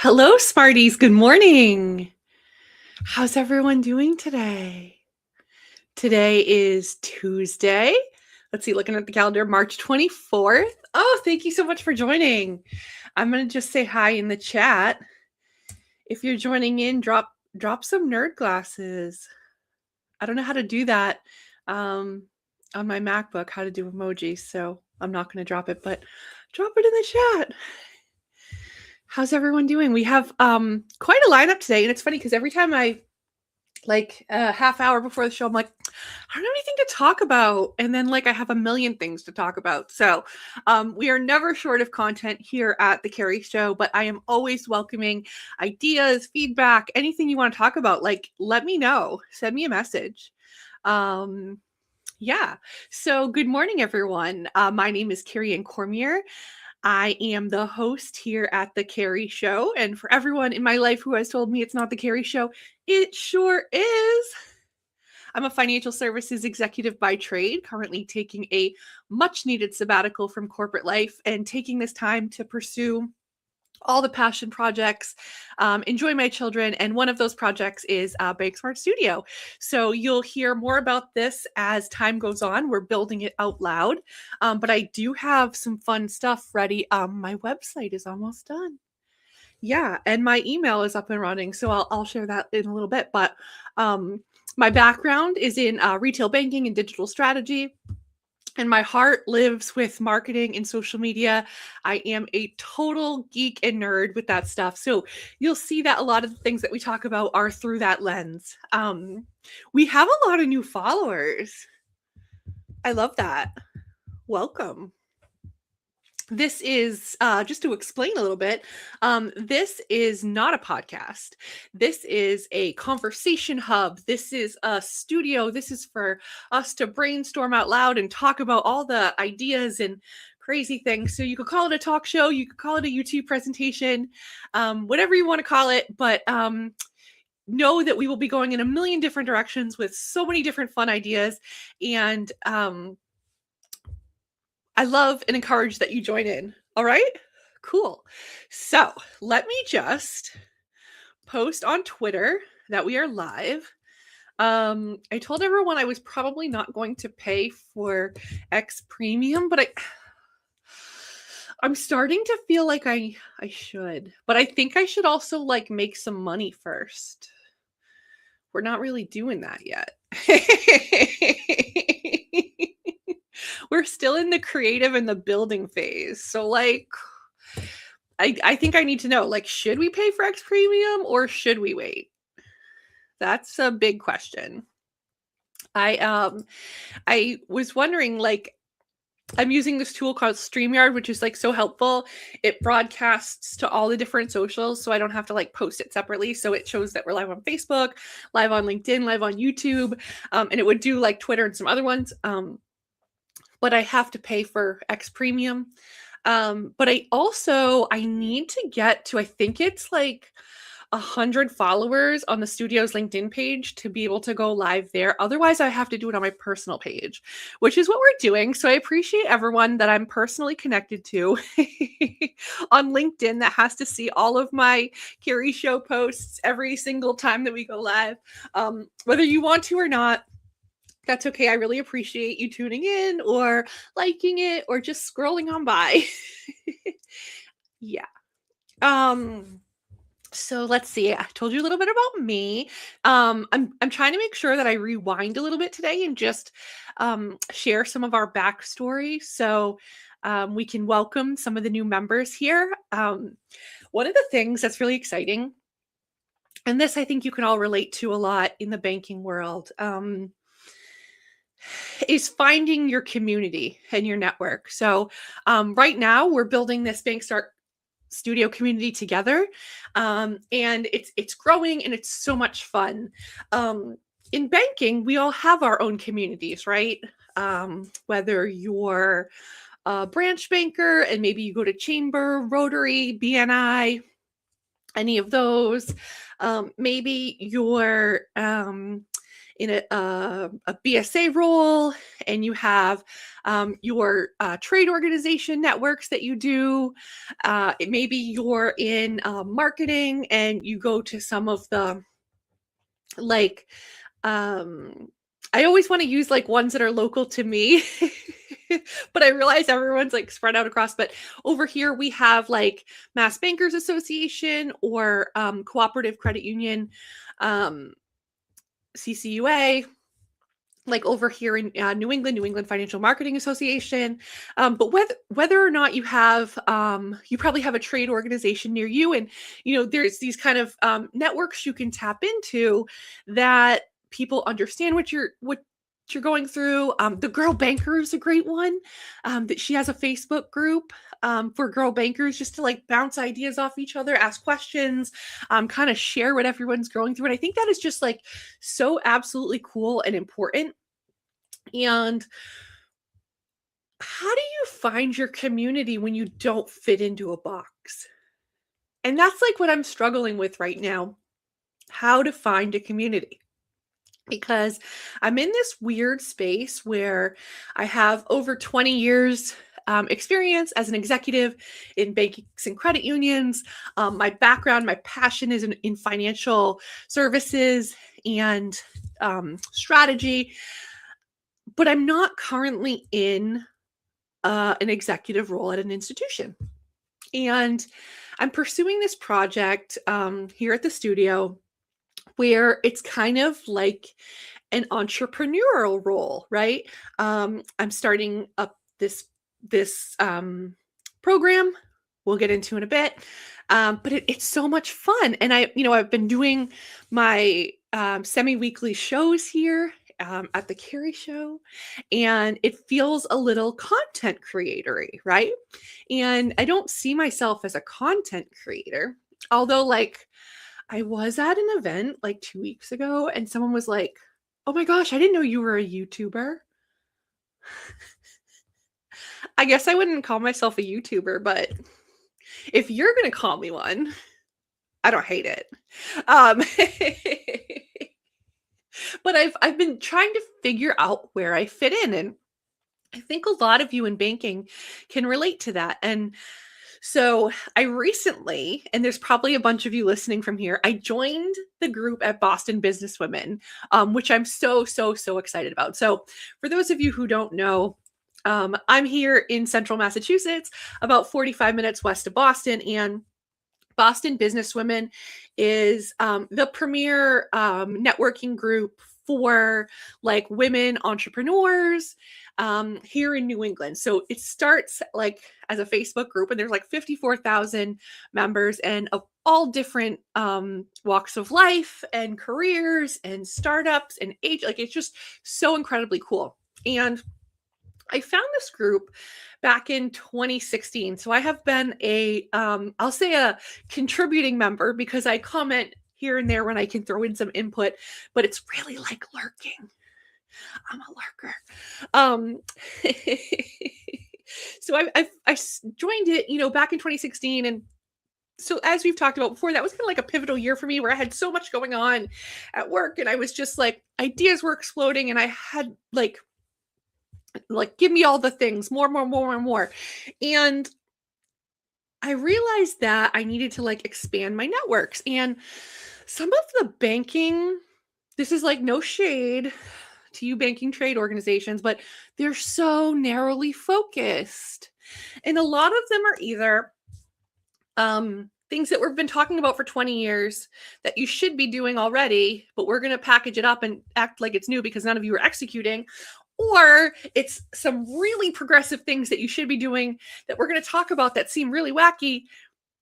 Hello, Smarties. Good morning. How's everyone doing today? Today is Tuesday. Let's see, looking at the calendar, March 24th. Oh, thank you so much for joining. I'm going to just say hi in the chat. If you're joining in, drop some nerd glasses. I don't know how to do that on my MacBook, how to do emojis, so I'm not going to drop it, but drop it in the chat. How's everyone doing? We have quite a lineup today, and it's funny because every time I a half hour before the show, I'm like, I don't have anything to talk about. And then I have a million things to talk about. So we are never short of content here at the Carrie Show, but I am always welcoming ideas, feedback, anything you want to talk about. Let me know. Send me a message. Yeah. So good morning, everyone. My name is Carrie Cormier. I am the host here at the Carrie Show. And for everyone in my life who has told me it's not the Carrie Show, it sure is. I'm a financial services executive by trade, currently taking a much needed sabbatical from corporate life and taking this time to pursue all the passion projects, enjoy my children, and one of those projects is Bake Smart Studio. So you'll hear more about this as time goes on. We're building it out loud, but I do have some fun stuff ready. My website is almost done. Yeah, and my email is up and running, so I'll share that in a little bit. But my background is in retail banking and digital strategy. And my heart lives with marketing and social media. I am a total geek and nerd with that stuff. So you'll see that a lot of the things that we talk about are through that lens. We have a lot of new followers. I love that. Welcome. This is just to explain a little bit. This is not a podcast. This is a conversation hub. This is a studio. This is for us to brainstorm out loud and talk about all the ideas and crazy things. So you could call it a talk show. You could call it a YouTube presentation, whatever you want to call it. But know that we will be going in a million different directions with so many different fun ideas. And I love and encourage that you join in. All right? Cool. So let me just post on Twitter that we are live. I told everyone I was probably not going to pay for X Premium, but I'm starting to feel like I should. But I think I should also make some money first. We're not really doing that yet. We're still in the creative and the building phase. So I think I need to know, should we pay for X Premium or should we wait? That's a big question. I was wondering, I'm using this tool called StreamYard, which is so helpful. It broadcasts to all the different socials, so I don't have to post it separately. So it shows that we're live on Facebook, live on LinkedIn, live on YouTube, and it would do Twitter and some other ones. But I have to pay for X Premium. But I need to get to, I think it's 100 followers on the studio's LinkedIn page to be able to go live there. Otherwise, I have to do it on my personal page, which is what we're doing. So I appreciate everyone that I'm personally connected to on LinkedIn that has to see all of my Carrie Show posts every single time that we go live. Whether you want to or not, that's okay. I really appreciate you tuning in or liking it or just scrolling on by. Yeah. So let's see. I told you a little bit about me. I'm trying to make sure that I rewind a little bit today and just share some of our backstory so we can welcome some of the new members here. One of the things that's really exciting, and this I think you can all relate to a lot in the banking world, is finding your community and your network. So right now we're building this Bank Start Studio community together, and it's growing and it's so much fun. In banking, we all have our own communities, right? Whether you're a branch banker and maybe you go to Chamber, Rotary, BNI, any of those. Maybe you're in a BSA role, and you have your trade organization networks that you do. Maybe you're in marketing and you go to some of the like I always want to use like ones that are local to me. But I realize everyone's like spread out across. But over here we have like Mass Bankers Association or Cooperative Credit Union, CCUA, like over here in New England Financial Marketing Association. But whether or not you have, you probably have a trade organization near you, and there's these kind of networks you can tap into that people understand what you're going through. The Girl Banker is a great one. That she has a Facebook group for girl bankers, just to like bounce ideas off each other, ask questions, kind of share what everyone's going through. And I think that is just like so absolutely cool and important. And how do you find your community when you don't fit into a box? And that's like what I'm struggling with right now. How to find a community. Because I'm in this weird space where I have over 20 years experience as an executive in banks and credit unions. My background, my passion is in financial services and strategy, but I'm not currently in an executive role at an institution. And I'm pursuing this project here at the studio where it's kind of like an entrepreneurial role, right? I'm starting up this program. We'll get into in a bit, but it's so much fun. And I've been doing my semi-weekly shows here at the Carrie show, and it feels a little content creatory, right? And I don't see myself as a content creator, although like I was at an event like 2 weeks ago and someone was like, "Oh my gosh, I didn't know you were a YouTuber." I guess I wouldn't call myself a YouTuber, but if you're going to call me one, I don't hate it. But I've been trying to figure out where I fit in, and I think a lot of you in banking can relate to that. And so I recently, and there's probably a bunch of you listening from here, I joined the group at Boston Businesswomen, which I'm so excited about. So for those of you who don't know, I'm here in central Massachusetts, about 45 minutes west of Boston, and Boston Businesswomen is the premier networking group for like women entrepreneurs here in New England. So it starts like as a Facebook group, and there's like 54,000 members, and of all different walks of life and careers and startups and age. Like it's just so incredibly cool. And I found this group back in 2016. So I have been I'll say a contributing member, because I comment here and there when I can throw in some input, but it's really like lurking. I'm a lurker. So I joined it, back in 2016. And so as we've talked about before, that was kind of like a pivotal year for me where I had so much going on at work, and I was just like, ideas were exploding, and I had like give me all the things, more. And I realized that I needed to like expand my networks. And some of the banking, this is like no shade to you banking trade organizations, but they're so narrowly focused. And a lot of them are either things that we've been talking about for 20 years that you should be doing already, but we're going to package it up and act like it's new because none of you are executing. Or it's some really progressive things that you should be doing that we're going to talk about that seem really wacky,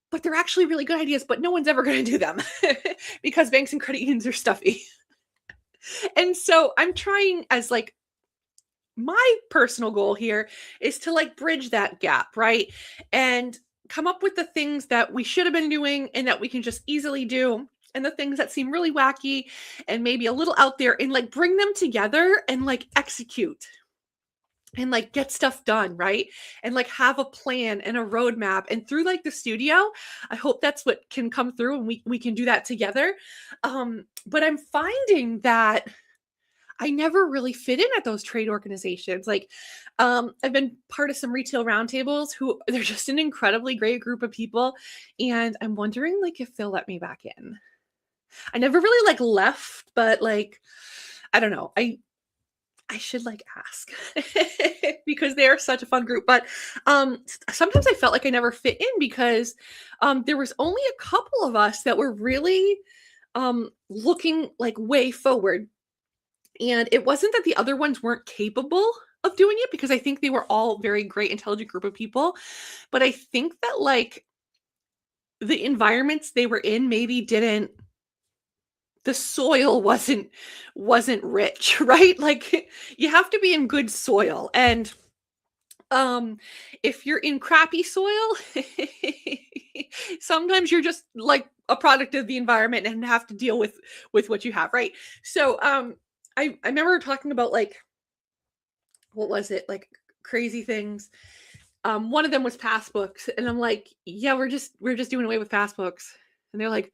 but they're actually really good ideas, but no one's ever going to do them because banks and credit unions are stuffy. And so I'm trying, as like my personal goal here is to like bridge that gap, right? And come up with the things that we should have been doing and that we can just easily do, and the things that seem really wacky and maybe a little out there, and like bring them together and like execute and like get stuff done, right? And like have a plan and a roadmap. And through like the studio, I hope that's what can come through, and we can do that together. But I'm finding that I never really fit in at those trade organizations. Like, I've been part of some retail roundtables who they're just an incredibly great group of people, and I'm wondering like if they'll let me back in. I never really like left, but like I don't know. I should like ask because they are such a fun group. But sometimes I felt like I never fit in because there was only a couple of us that were really looking like way forward. And it wasn't that the other ones weren't capable of doing it because I think they were all very great, intelligent group of people. But I think that like the environments they were in maybe didn't the soil wasn't rich, right? Like you have to be in good soil. And if you're in crappy soil, sometimes you're just like a product of the environment and have to deal with what you have, right? So I remember talking about like what was it? Like crazy things. One of them was passbooks and I'm like, yeah, we're just doing away with passbooks. And they're like,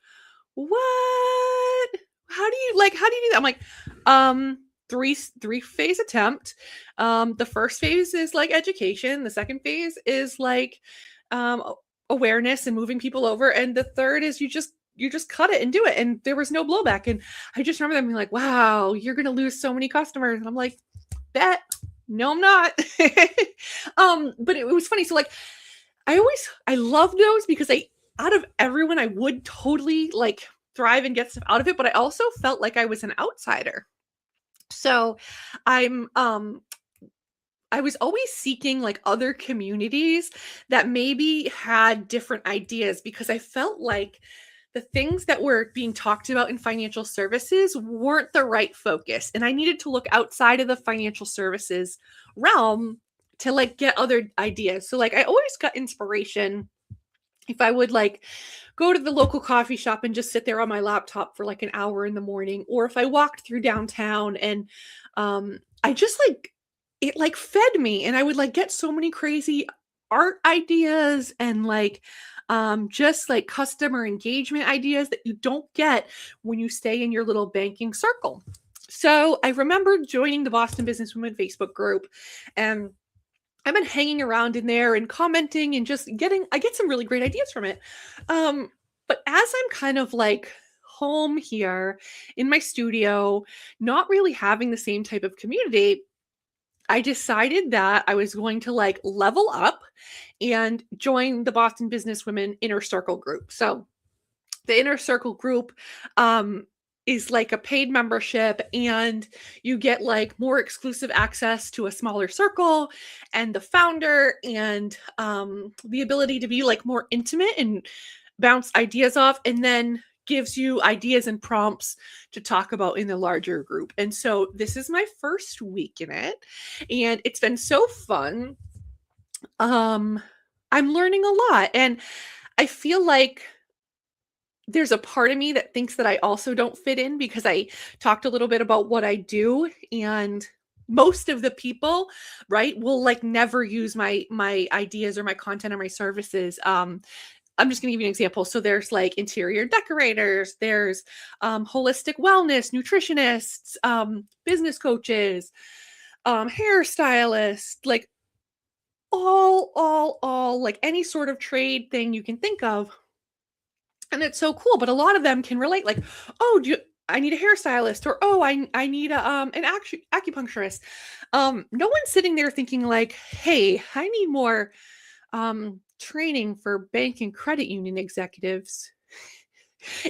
what? How do you do that? I'm like, three phase attempt. The first phase is like education. The second phase is like awareness and moving people over. And the third is you just cut it and do it. And there was no blowback. And I just remember them being like, wow, you're gonna lose so many customers. And I'm like, bet. No, I'm not. But it was funny. So like I love those because out of everyone, I would totally like thrive and get stuff out of it, but I also felt like I was an outsider. So I'm I was always seeking like other communities that maybe had different ideas because I felt like the things that were being talked about in financial services weren't the right focus. And I needed to look outside of the financial services realm to like get other ideas. So like I always got inspiration if I would like go to the local coffee shop and just sit there on my laptop for like an hour in the morning, or if I walked through downtown and I just like it like fed me and I would like get so many crazy art ideas and like just like customer engagement ideas that you don't get when you stay in your little banking circle. So I remember joining the Boston Businesswomen Facebook group and I've been hanging around in there and commenting and just I get some really great ideas from it. But as I'm kind of like home here in my studio, not really having the same type of community, I decided that I was going to like level up and join the Boston Businesswomen Inner Circle group. So the Inner Circle group is like a paid membership and you get like more exclusive access to a smaller circle and the founder and the ability to be like more intimate and bounce ideas off and then gives you ideas and prompts to talk about in the larger group. And so this is my first week in it and it's been so fun. I'm learning a lot and I feel like there's a part of me that thinks that I also don't fit in because I talked a little bit about what I do and most of the people, right, will like never use my ideas or my content or my services. I'm just going to give you an example. So there's like interior decorators, there's holistic wellness, nutritionists, business coaches, hairstylists, like all like any sort of trade thing you can think of. And it's so cool, but a lot of them can relate like, "Oh, I need a hairstylist," or, "Oh, I need an acupuncturist." No one's sitting there thinking like, "Hey, I need more training for bank and credit union executives."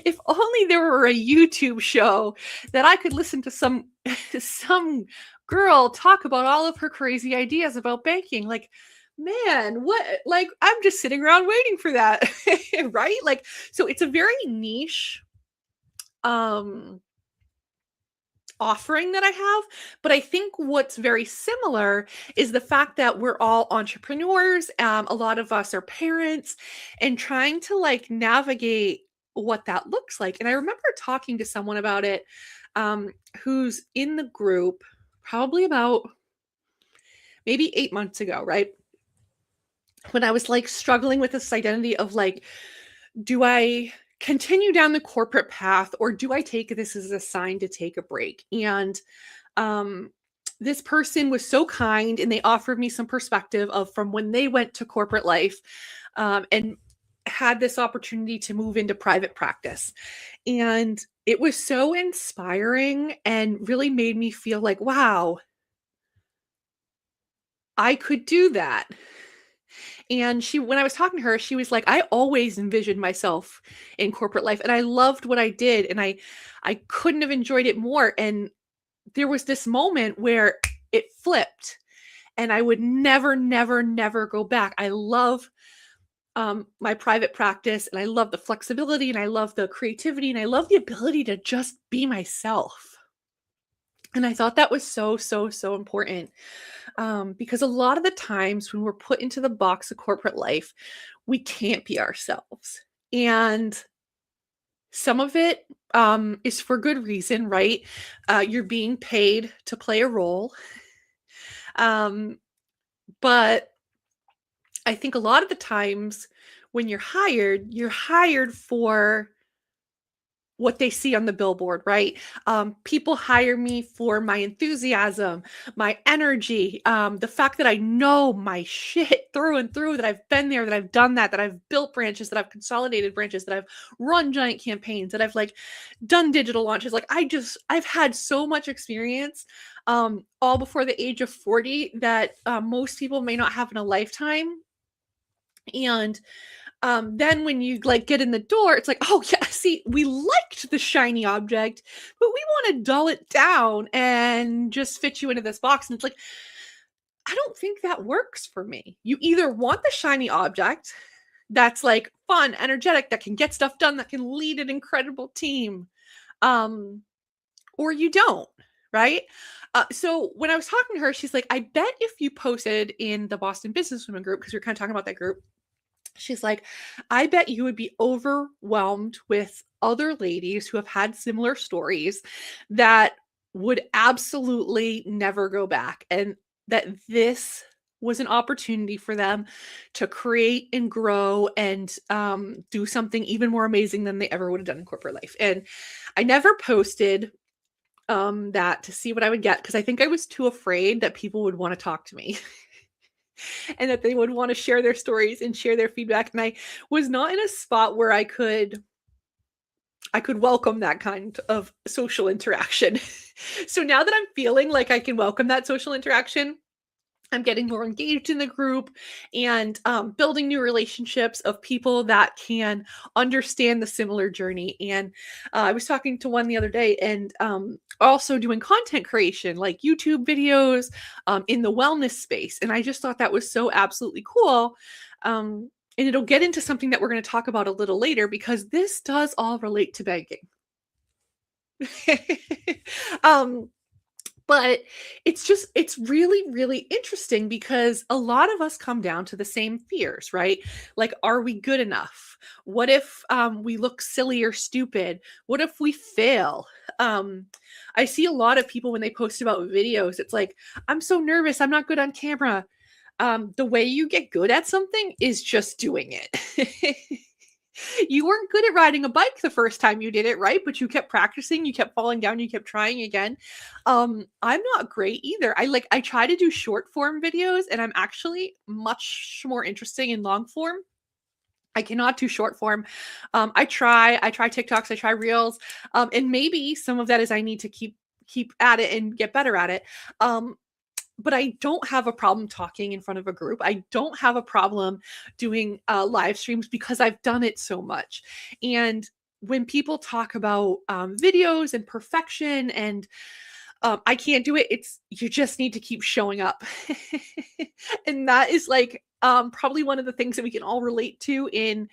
If only there were a YouTube show that I could listen to some some girl talk about all of her crazy ideas about banking. Like, man, what like I'm just sitting around waiting for that. Right? Like, so it's a very niche um offering that I have, but I think what's very similar is the fact that we're all entrepreneurs. A lot of us are parents and trying to like navigate what that looks like. And I remember talking to someone about it who's in the group probably about maybe 8 months ago, right? When I was like struggling with this identity of like, do I continue down the corporate path or do I take this as a sign to take a break? And um, this person was so kind and they offered me some perspective of from when they went to corporate life, and had this opportunity to move into private practice. And it was so inspiring and really made me feel like, wow, I could do that. And when I was talking to her, she was like, I always envisioned myself in corporate life and I loved what I did and I couldn't have enjoyed it more. And there was this moment where it flipped and I would never, never, never go back. I love my private practice and I love the flexibility and I love the creativity and I love the ability to just be myself. And I thought that was so, so, so important, because a lot of the times when we're put into the box of corporate life, we can't be ourselves. And some of it is for good reason, right? You're being paid to play a role. Um, but I think a lot of the times when you're hired for what they see on the billboard, right? People hire me for my enthusiasm, my energy, the fact that I know my shit through and through, that I've been there, that I've done that I've built branches, that I've consolidated branches, that I've run giant campaigns, that I've like done digital launches. Like I've had so much experience, all before the age of 40 that most people may not have in a lifetime. And then when you like get in the door, it's like, oh yeah, see, we liked the shiny object, but we want to dull it down and just fit you into this box. And it's like, I don't think that works for me. You either want the shiny object that's like fun, energetic, that can get stuff done, that can lead an incredible team, um, or you don't, right? So when I was talking to her, she's like, I bet if you posted in the Boston Businesswomen group, because we are kind of talking about that group, she's like, I bet you would be overwhelmed with other ladies who have had similar stories that would absolutely never go back. And that this was an opportunity for them to create and grow and do something even more amazing than they ever would have done in corporate life. And I never posted that to see what I would get because I think I was too afraid that people would want to talk to me. And that they would want to share their stories and share their feedback. And I was not in a spot where I could welcome that kind of social interaction. So now that I'm feeling like I can welcome that social interaction, I'm getting more engaged in the group and building new relationships of people that can understand the similar journey. And I was talking to one the other day and also doing content creation, like YouTube videos in the wellness space. And I just thought that was so absolutely cool. And it'll get into something that we're going to talk about a little later because this does all relate to banking. um, but it's really, really interesting because a lot of us come down to the same fears, right? Like, are we good enough? What if we look silly or stupid? What if we fail? I see a lot of people when they post about videos, it's like, I'm so nervous, I'm not good on camera. The way you get good at something is just doing it. You weren't good at riding a bike the first time you did it, right? But you kept practicing, you kept falling down, you kept trying again. I'm not great either. I try to do short form videos and I'm actually much more interesting in long form. I cannot do short form. I try TikToks, I try Reels, and maybe some of that is I need to keep at it and get better at it. But I don't have a problem talking in front of a group. I don't have a problem doing live streams because I've done it so much. And when people talk about videos and perfection and I can't do it, you just need to keep showing up. And that is like probably one of the things that we can all relate to in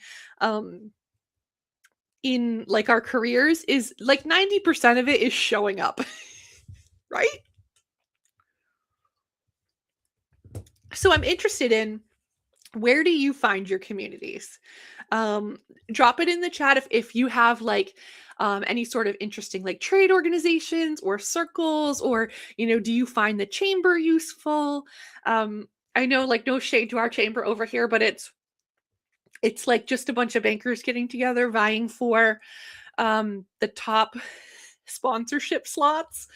like our careers is like 90% of it is showing up. Right? So I'm interested in, where do you find your communities? Drop it in the chat if you have like any sort of interesting like trade organizations or circles, or do you find the chamber useful? I know, like, no shade to our chamber over here, but it's like just a bunch of bankers getting together vying for the top sponsorship slots.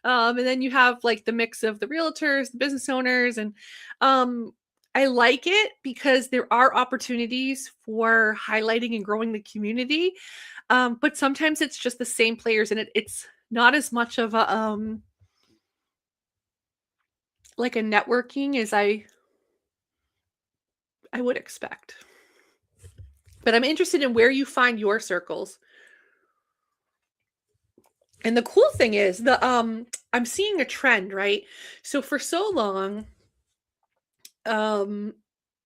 And then you have like the mix of the realtors, the business owners, and um, I like it because there are opportunities for highlighting and growing the community. But sometimes it's just the same players, and it's not as much of a like a networking as I would expect. But I'm interested in where you find your circles. And the cool thing is I'm seeing a trend, right? So for so long, um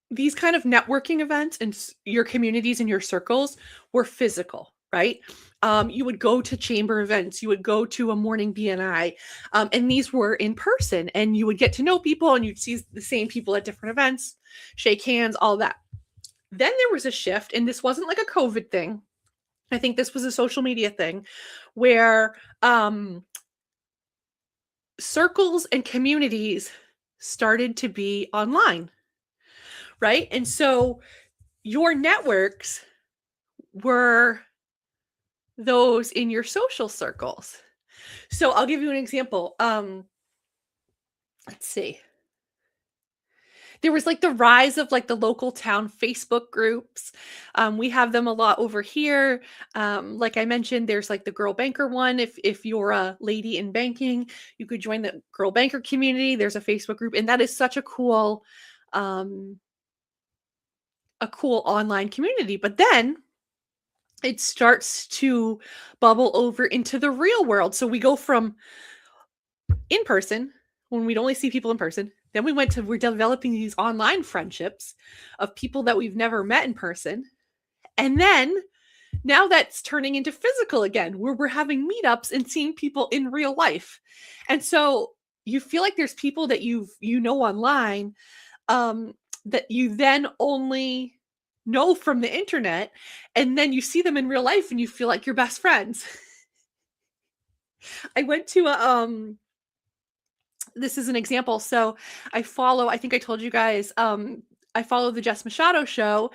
these kind of networking events and your communities and your circles were physical, right? You would go to chamber events, you would go to a morning BNI, and these were in person, and you would get to know people, and you'd see the same people at different events, shake hands, all that. Then there was a shift, and this wasn't like a COVID thing. I think this was a social media thing where circles and communities started to be online, right? And so your networks were those in your social circles. So I'll give you an example. Let's see. There was like the rise of like the local town Facebook groups. We have them a lot over here. Like I mentioned, there's like the Girl Banker one. If you're a lady in banking, you could join the Girl Banker community. There's a Facebook group, and that is such um, a cool online community. But then it starts to bubble over into the real world. So we go from in person when we'd only see people in person. Then we're developing these online friendships of people that we've never met in person. And then now that's turning into physical again, where we're having meetups and seeing people in real life. And so you feel like there's people that you know online um, that you then only know from the internet, and then you see them in real life and you feel like you're best friends. I went to a this is an example. So I think I told you guys, I follow the Jess Machado show.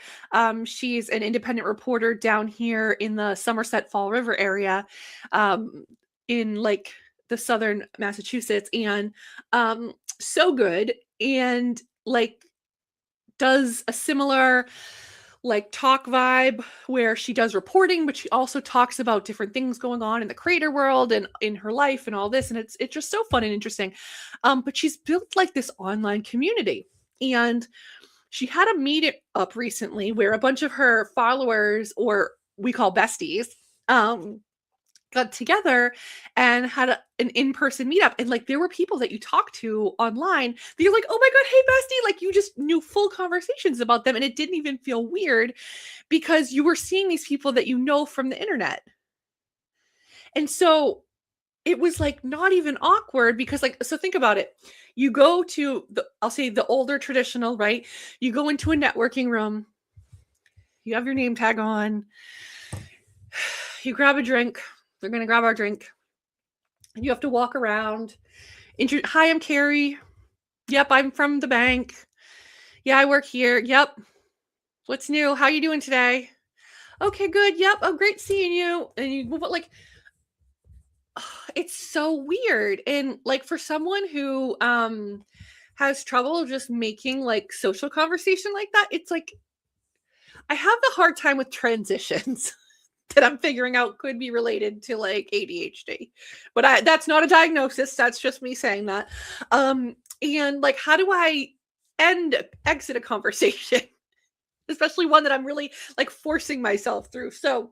She's an independent reporter down here in the Somerset Fall River area, um, in like the southern Massachusetts, and so good. And like does a similar like talk vibe where she does reporting, but she also talks about different things going on in the creator world and in her life and all this. And it's just so fun and interesting. But she's built like this online community. And she had a meet up recently where a bunch of her followers, or we call besties, got together and had an in-person meetup, and like there were people that you talk to online that you're like, oh my god, hey bestie, like you just knew full conversations about them, and it didn't even feel weird because you were seeing these people that you know from the internet. And so it was like not even awkward because like, so think about it. You go to I'll say the older traditional, right? You go into a networking room, you have your name tag on, you grab a drink, they're going to grab our drink. You have to walk around. Hi, I'm Carrie. Yep, I'm from the bank. Yeah, I work here. Yep. What's new? How you doing today? Okay, good. Yep. Oh, great seeing you. And you move like it's so weird. And like for someone who has trouble just making like social conversation like that, it's like I have the hard time with transitions. That I'm figuring out could be related to like ADHD. But that's not a diagnosis. That's just me saying that. And like, how do I exit a conversation? Especially one that I'm really like forcing myself through. So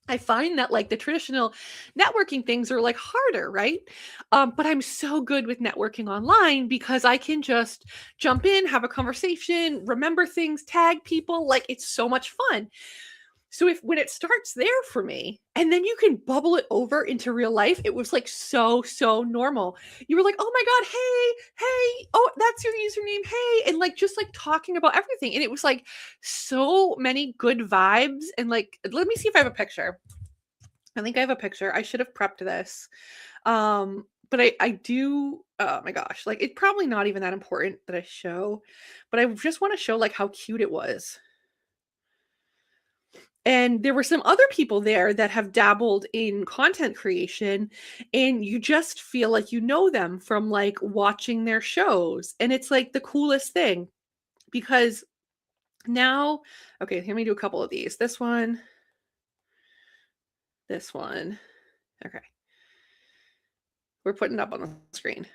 I find that like the traditional networking things are like harder, right? But I'm so good with networking online because I can just jump in, have a conversation, remember things, tag people. Like it's so much fun. So when it starts there for me, and then you can bubble it over into real life, it was like so normal. You were like, oh my God, hey, oh, that's your username, hey, and like just like talking about everything. And it was like so many good vibes. And like, let me see if I have a picture. I think I have a picture. I should have prepped this. But I do, oh my gosh, like it's probably not even that important that I show, but I just want to show like how cute it was. And there were some other people there that have dabbled in content creation, and you just feel like you know them from like watching their shows. And it's like the coolest thing because now, okay, let me do a couple of these. This one, this one. Okay. We're putting it up on the screen.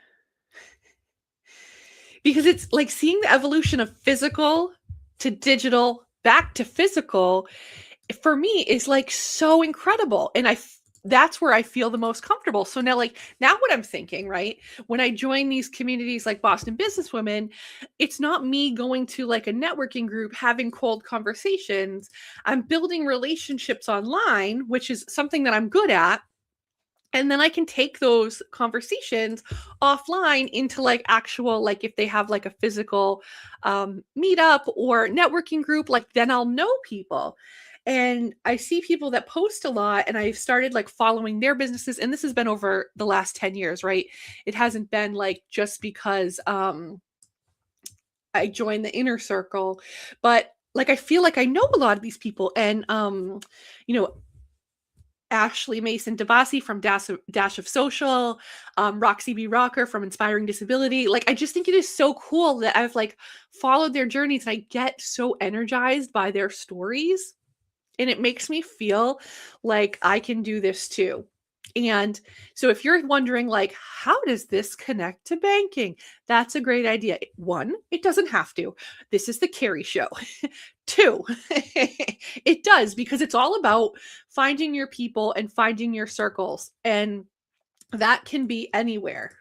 Because it's like seeing the evolution of physical to digital back to physical for me is like so incredible. And that's where I feel the most comfortable. So now what I'm thinking, right? When I join these communities like Boston Businesswomen, it's not me going to like a networking group having cold conversations. I'm building relationships online, which is something that I'm good at. And then I can take those conversations offline into like actual, like if they have like a physical meetup or networking group, like then I'll know people. And I see people that post a lot, and I've started like following their businesses. And this has been over the last 10 years, right? It hasn't been like just because I joined the inner circle, but like I feel like I know a lot of these people. And you know, Ashley Mason Devasi from Dash of Social, Roxy B. Rocker from Inspiring Disability. Like, I just think it is so cool that I've like followed their journeys, and I get so energized by their stories. And it makes me feel like I can do this too. And so if you're wondering, like, how does this connect to banking? That's a great idea. One, it doesn't have to. This is the Carrie Show. Two, it does, because it's all about finding your people and finding your circles. And that can be anywhere.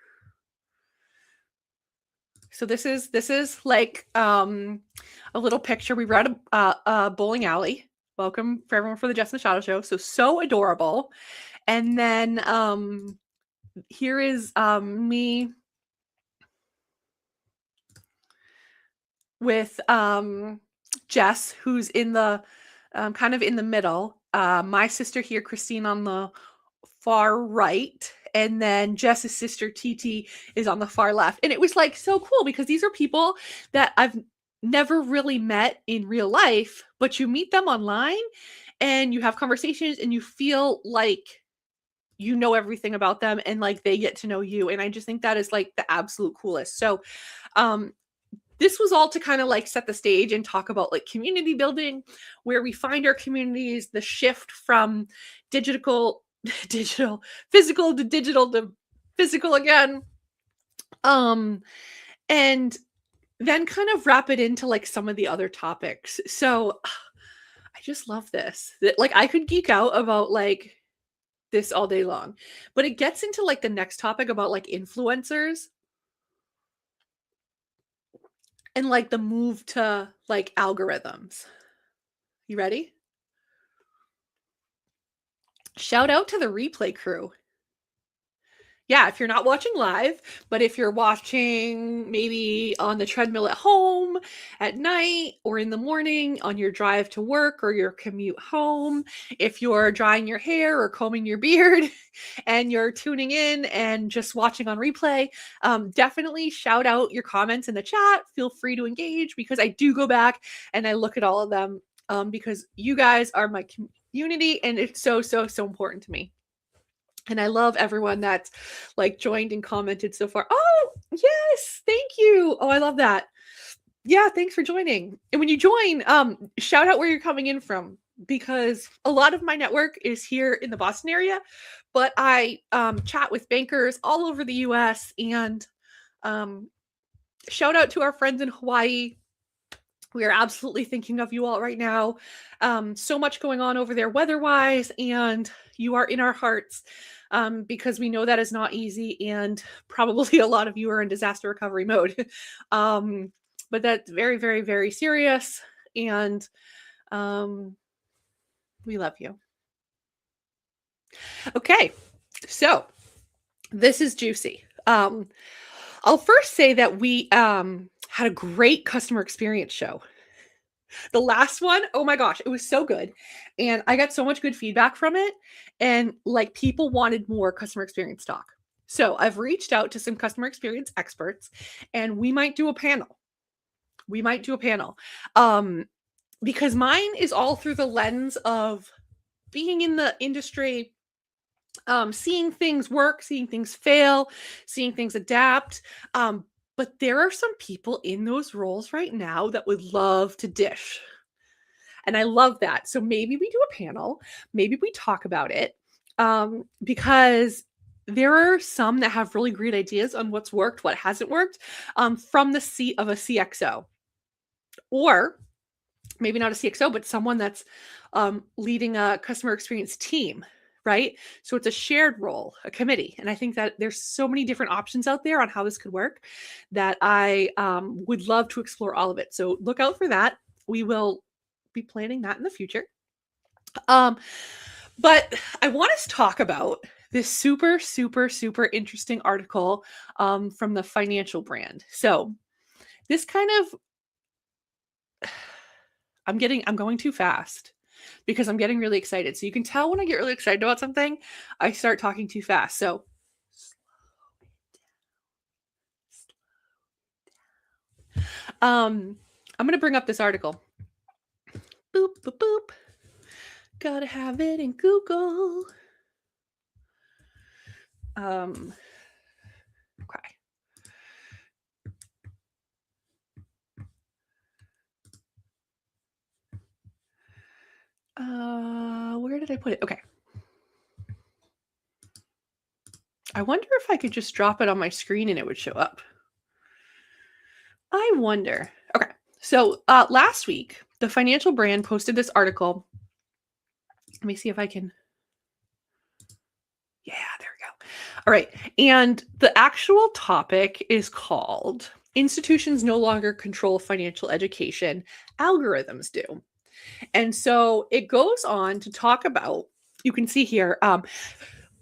So this is like a little picture. We were at a bowling alley. Welcome for everyone for the Jess and the Shadow Show. So adorable. And then here is me with Jess, who's in the kind of in the middle. My sister here, Christine, on the far right. And then Jess's sister, TT, is on the far left. And it was like so cool because these are people that I've never really met in real life, but you meet them online and you have conversations and you feel like you know everything about them, and like they get to know you. And I just think that is like the absolute coolest. So this was all to kind of like set the stage and talk about like community building, where we find our communities, the shift from physical to digital to physical again. And then kind of wrap it into like some of the other topics. So I just love this. Like I could geek out about like this all day long, but it gets into like the next topic about like influencers and like the move to like algorithms. You ready? Shout out to the replay crew. Yeah, if you're not watching live, but if you're watching maybe on the treadmill at home at night or in the morning on your drive to work or your commute home, if you're drying your hair or combing your beard and you're tuning in and just watching on replay, definitely shout out your comments in the chat. Feel free to engage, because I do go back and I look at all of them, because you guys are my community and it's so important to me. And I love everyone that's like joined and commented so far. Oh, yes. Thank you. Oh, I love that. Yeah, thanks for joining. And when you join, shout out where you're coming in from, because a lot of my network is here in the Boston area, but I chat with bankers all over the US. And shout out to our friends in Hawaii. We are absolutely thinking of you all right now. So much going on over there weather-wise, and you are in our hearts, because we know that is not easy, and probably a lot of you are in disaster recovery mode. But that's very, very, very serious, and we love you. Okay, so this is juicy. I'll first say that we had a great customer experience show. The last one, oh my gosh, it was so good. And I got so much good feedback from it. And like people wanted more customer experience talk. So I've reached out to some customer experience experts, and we might do a panel. because mine is all through the lens of being in the industry, seeing things work, seeing things fail, seeing things adapt. But there are some people in those roles right now that would love to dish. And I love that. So maybe we do a panel, maybe we talk about it, because there are some that have really great ideas on what's worked, what hasn't worked, from the seat of a CXO, or maybe not a CXO, but someone that's leading a customer experience team, right? So it's a shared role, a committee. And I think that there's so many different options out there on how this could work that I would love to explore all of it. So look out for that. We will be planning that in the future. Um, but I want us to talk about this super, super, super interesting article from the financial brand. So this kind of, I'm going too fast because I'm getting really excited. So you can tell when I get really excited about something, I start talking too fast. So I'm going to bring up this article. Boop, boop, boop. Gotta have it in Google. Okay. Where did I put it? Okay. I wonder if I could just drop it on my screen and it would show up. I wonder. Okay. So last week, the financial brand posted this article. Let me see if I can. Yeah, there we go. All right. And the actual topic is called Institutions No Longer Control Financial Education, Algorithms Do. And so it goes on to talk about, you can see here,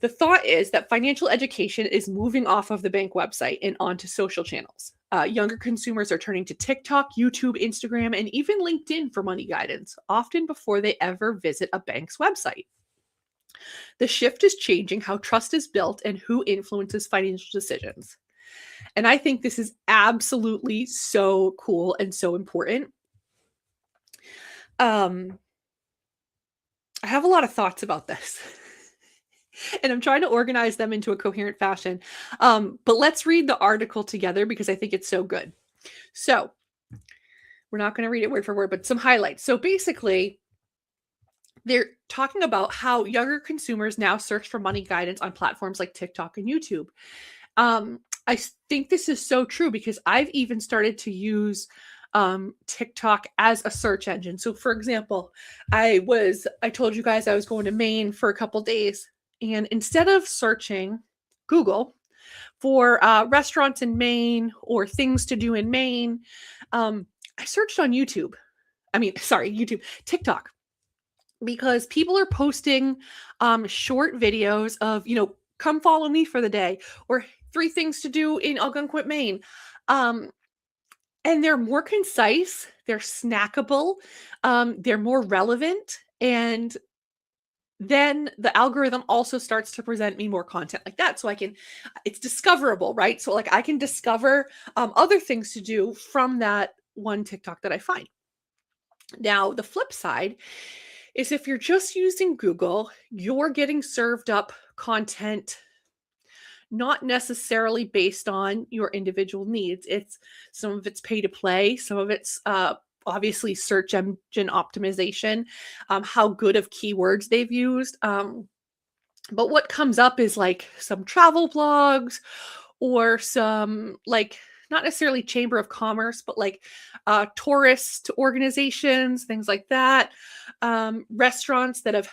the thought is that financial education is moving off of the bank website and onto social channels. Younger consumers are turning to TikTok, YouTube, Instagram, and even LinkedIn for money guidance, often before they ever visit a bank's website. The shift is changing how trust is built and who influences financial decisions. And I think this is absolutely so cool and so important. I have a lot of thoughts about this. And I'm trying to organize them into a coherent fashion. But let's read the article together because I think it's so good. So we're not going to read it word for word, but some highlights. So basically, they're talking about how younger consumers now search for money guidance on platforms like TikTok and YouTube. I think this is so true because I've even started to use TikTok as a search engine. So for example, I told you guys I was going to Maine for a couple days, and instead of searching Google for restaurants in Maine or things to do in Maine, I searched on YouTube. YouTube, TikTok, because people are posting short videos of, come follow me for the day, or 3 things to do in Algonquin, Maine. And they're more concise, they're snackable, they're more relevant, and then the algorithm also starts to present me more content like that. So it's discoverable, right? So like I can discover other things to do from that one TikTok that I find. Now, the flip side is if you're just using Google, you're getting served up content not necessarily based on your individual needs. Some of it's pay to play, some of it's obviously search engine optimization, how good of keywords they've used. But what comes up is like some travel blogs or some like not necessarily chamber of commerce, but like tourist organizations, things like that. Restaurants that have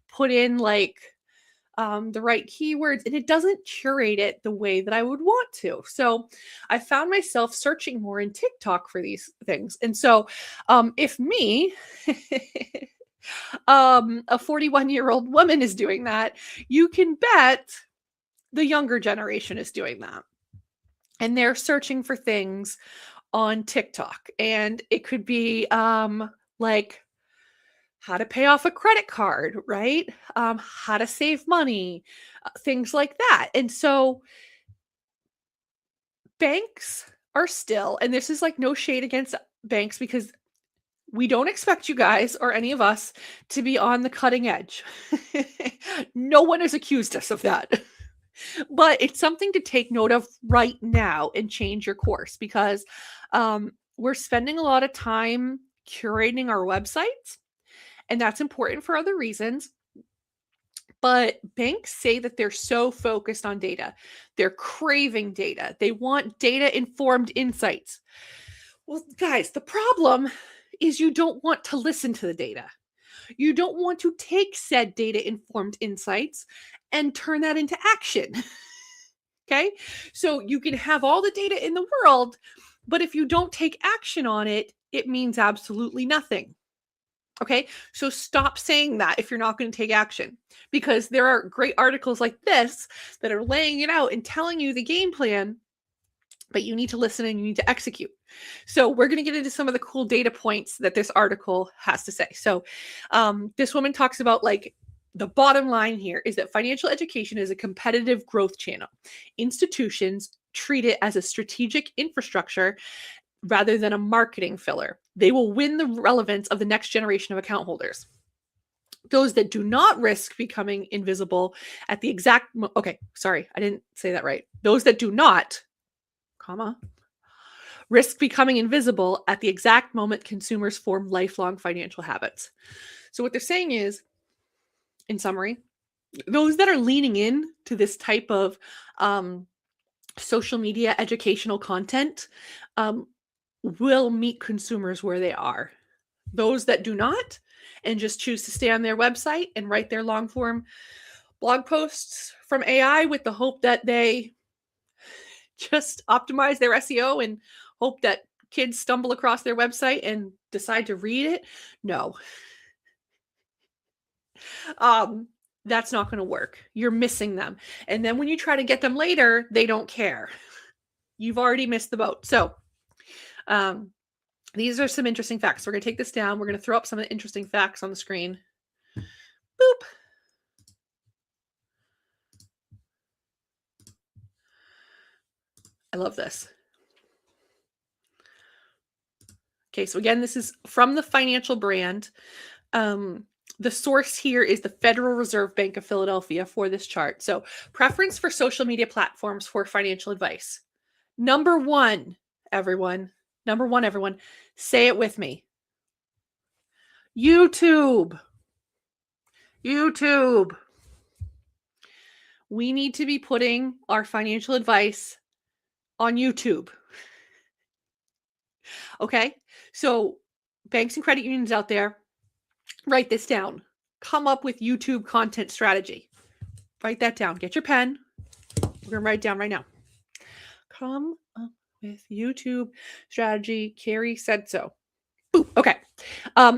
put in like the right keywords, and it doesn't curate it the way that I would want to. So I found myself searching more in TikTok for these things. And so if me, a 41-year-old woman is doing that, you can bet the younger generation is doing that. And they're searching for things on TikTok. And it could be like how to pay off a credit card, right? How to save money, things like that. And so banks are still, and this is like no shade against banks because We don't expect you guys or any of us to be on the cutting edge. No one has accused us of that. But it's something to take note of right now and change your course because we're spending a lot of time curating our websites, and that's important for other reasons. But banks say that they're so focused on data. They're craving data. They want data informed insights. Well, guys, the problem is you don't want to listen to the data. You don't want to take said data informed insights and turn that into action. Okay. So you can have all the data in the world, but if you don't take action on it, it means absolutely nothing. Okay. So stop saying that if you're not going to take action, because there are great articles like this that are laying it out and telling you the game plan, but you need to listen and you need to execute. So we're going to get into some of the cool data points that this article has to say. So this woman talks about like the bottom line here is that financial education is a competitive growth channel. Institutions treat it as a strategic infrastructure rather than a marketing filler. They will win the relevance of the next generation of account holders. Those that do not risk becoming invisible at the exact okay, sorry, I didn't say that right. Those that do not, comma, risk becoming invisible at the exact moment consumers form lifelong financial habits. So what they're saying is, in summary, those that are leaning in to this type of social media educational content will meet consumers where they are. Those that do not and just choose to stay on their website and write their long form blog posts from AI with the hope that they just optimize their SEO and hope that kids stumble across their website and decide to read it. No. That's not going to work. You're missing them. And then when you try to get them later, they don't care. You've already missed the boat. So, these are some interesting facts. We're going to take this down. We're going to throw up some of the interesting facts on the screen. Boop. I love this. Okay, so again, this is from the Financial Brand. The source here is the Federal Reserve Bank of Philadelphia for this chart. So, preference for social media platforms for financial advice. Number one, everyone. Number one, everyone. Say it with me. YouTube. YouTube. We need to be putting our financial advice on YouTube. Okay? So, banks and credit unions out there, write this down. Come up with YouTube content strategy. Write that down. Get your pen. We're going to write it down right now. Come up with YouTube strategy. Carrie said so. Ooh, okay.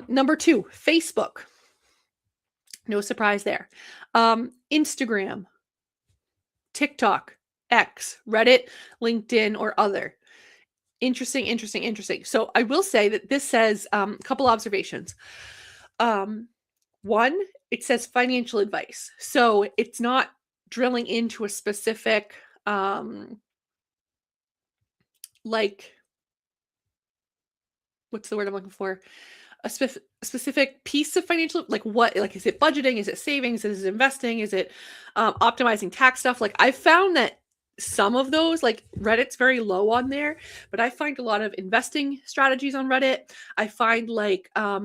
Number two, Facebook. No surprise there. Instagram, TikTok, X, Reddit, LinkedIn, or other. Interesting. So I will say that this says a couple observations. One, it says financial advice. So it's not drilling into a specific, like, what's the word I'm looking for? A specific piece of financial, like what, like, is it budgeting? Is it savings? Is it investing? Is it optimizing tax stuff? Like I found that some of those, like Reddit's very low on there, but I find a lot of investing strategies on Reddit. I find like a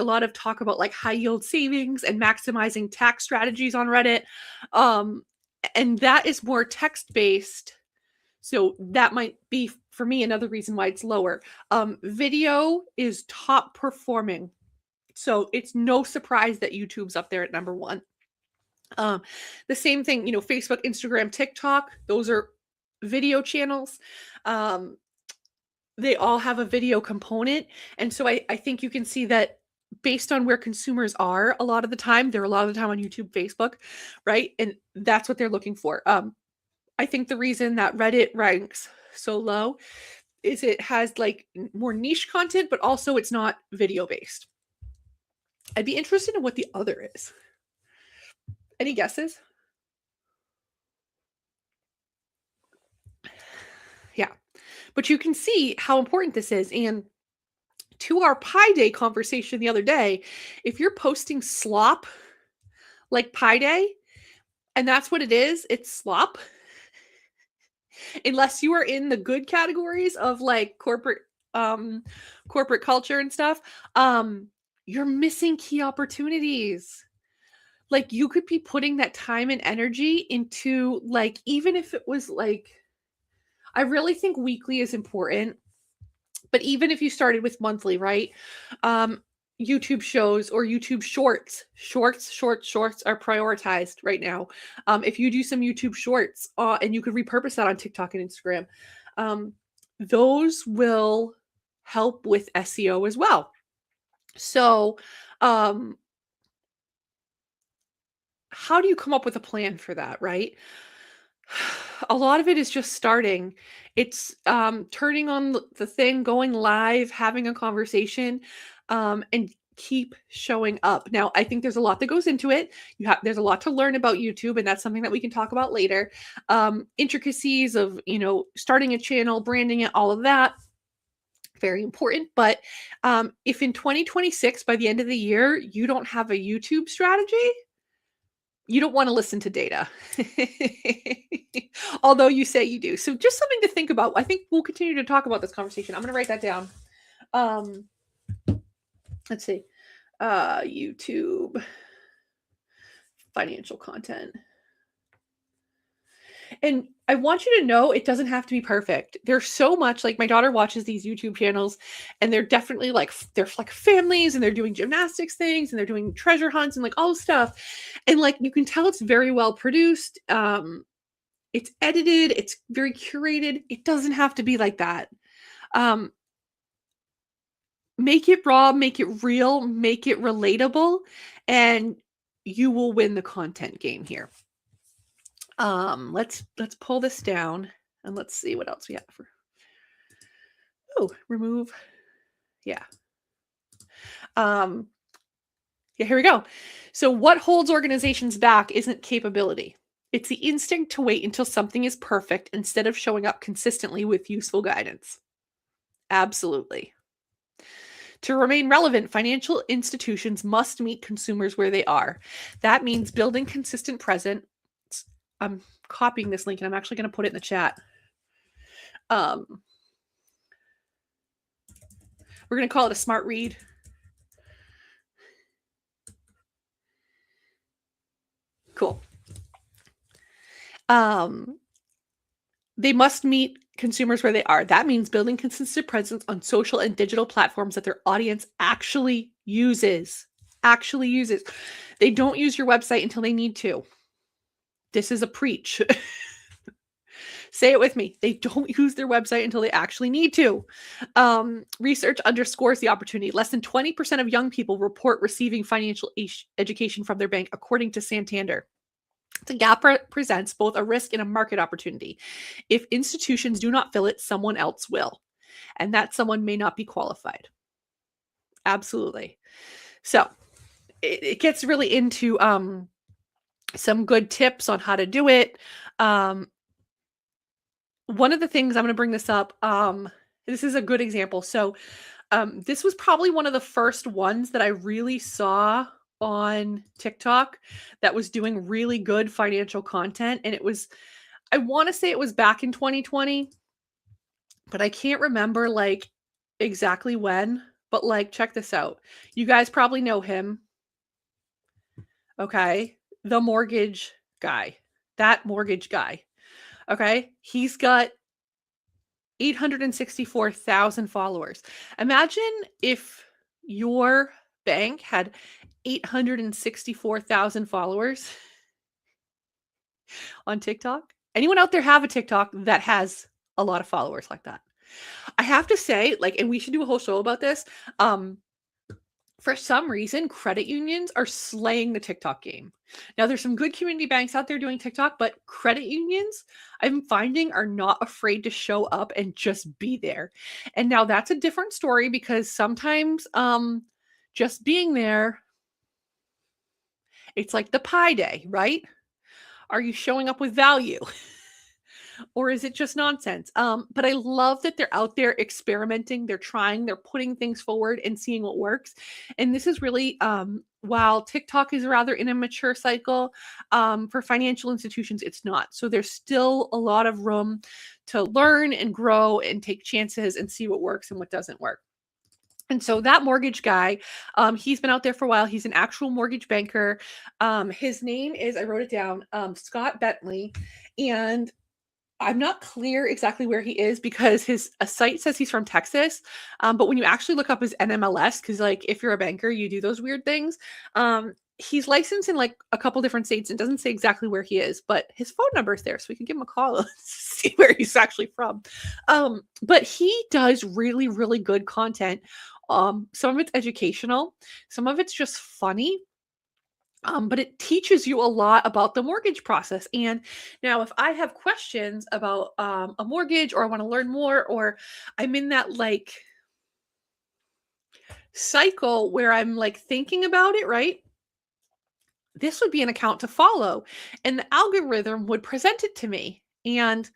lot of talk about like high yield savings and maximizing tax strategies on Reddit. And that is more text based. So that might be for me another reason why it's lower. Video is top performing. So it's no surprise that YouTube's up there at number one. The same thing, Facebook, Instagram, TikTok, those are video channels. They all have a video component. And so I think you can see that based on where consumers are a lot of the time, they're a lot of the time on YouTube, Facebook, right? And that's what they're looking for. I think the reason that Reddit ranks so low is it has like more niche content, but also it's not video based. I'd be interested in what the other is. Any guesses? Yeah, but you can see how important this is. And To our Pi Day conversation the other day, if you're posting slop like Pi Day, and that's what it is, it's slop. Unless you are in the good categories of like corporate culture and stuff, you're missing key opportunities. Like you could be putting that time and energy into like, even if it was like, I really think weekly is important, but even if you started with monthly, right? YouTube shows or YouTube shorts are prioritized right now. If you do some YouTube shorts, and you could repurpose that on TikTok and Instagram, those will help with SEO as well. So, how do you come up with a plan for that, right? A lot of it is just starting. It's turning on the thing, going live, having a conversation, and keep showing up. Now, I think there's a lot that goes into it. There's a lot to learn about YouTube, and that's something that we can talk about later. Intricacies of, starting a channel, branding it, all of that. Very important. But if in 2026, by the end of the year, you don't have a YouTube strategy, you don't want to listen to data. Although you say you do. So just something to think about. I think we'll continue to talk about this conversation. I'm going to write that down. Let's see. YouTube financial content. And I want you to know it doesn't have to be perfect. There's so much, like my daughter watches these YouTube channels and they're definitely like, they're like families and they're doing gymnastics things and they're doing treasure hunts and like all this stuff. And like, you can tell it's very well produced. It's edited. It's very curated. It doesn't have to be like that. Make it raw, make it real, make it relatable, and you will win the content game here. Let's pull this down and let's see what else we have for. Oh, remove. Yeah. Yeah, here we go. So what holds organizations back isn't capability. It's the instinct to wait until something is perfect instead of showing up consistently with useful guidance. Absolutely. To remain relevant, financial institutions must meet consumers where they are. That means building consistent presence. I'm copying this link and I'm actually going to put it in the chat. We're going to call it a smart read. Cool. They must meet consumers where they are. That means building consistent presence on social and digital platforms that their audience actually uses. They don't use your website until they need to. This is a preach. Say it with me. They don't use their website until they actually need to. Research underscores the opportunity. Less than 20% of young people report receiving financial education from their bank, according to Santander. The gap presents both a risk and a market opportunity. If institutions do not fill it, someone else will. And that someone may not be qualified. Absolutely. So it gets really into some good tips on how to do it. One of the things I'm going to bring this up, this is a good example. So this was probably one of the first ones that I really saw on TikTok that was doing really good financial content. And I want to say it was back in 2020, but I can't remember like exactly when, but like, check this out. You guys probably know him. Okay. The mortgage guy, that mortgage guy. Okay. He's got 864,000 followers. Imagine if your bank had 864,000 followers on TikTok. Anyone out there have a TikTok that has a lot of followers like that? I have to say, like, and we should do a whole show about this. For some reason, credit unions are slaying the TikTok game. Now, there's some good community banks out there doing TikTok, but credit unions, I'm finding, are not afraid to show up and just be there. And now that's a different story because sometimes just being there, it's like the Pi Day, right? Are you showing up with value? or is it just nonsense? But I love that they're out there experimenting, they're trying, they're putting things forward and seeing what works. And this is really, while TikTok is rather in a mature cycle, for financial institutions, it's not. So there's still a lot of room to learn and grow and take chances and see what works and what doesn't work. And so that mortgage guy, he's been out there for a while. He's an actual mortgage banker. His name is, I wrote it down, Scott Bentley. And I'm not clear exactly where he is because his a site says he's from Texas. But when you actually look up his NMLS, because like if you're a banker, you do those weird things. He's licensed in like a couple different states and doesn't say exactly where he is, but his phone number is there, so we can give him a call and see where he's actually from. But he does really, really good content. Some of it's educational, some of it's just funny. But it teaches you a lot about the mortgage process. And now, if I have questions about a mortgage, or I want to learn more, or I'm in that like cycle where I'm like thinking about it, right? This would be an account to follow, and the algorithm would present it to me. And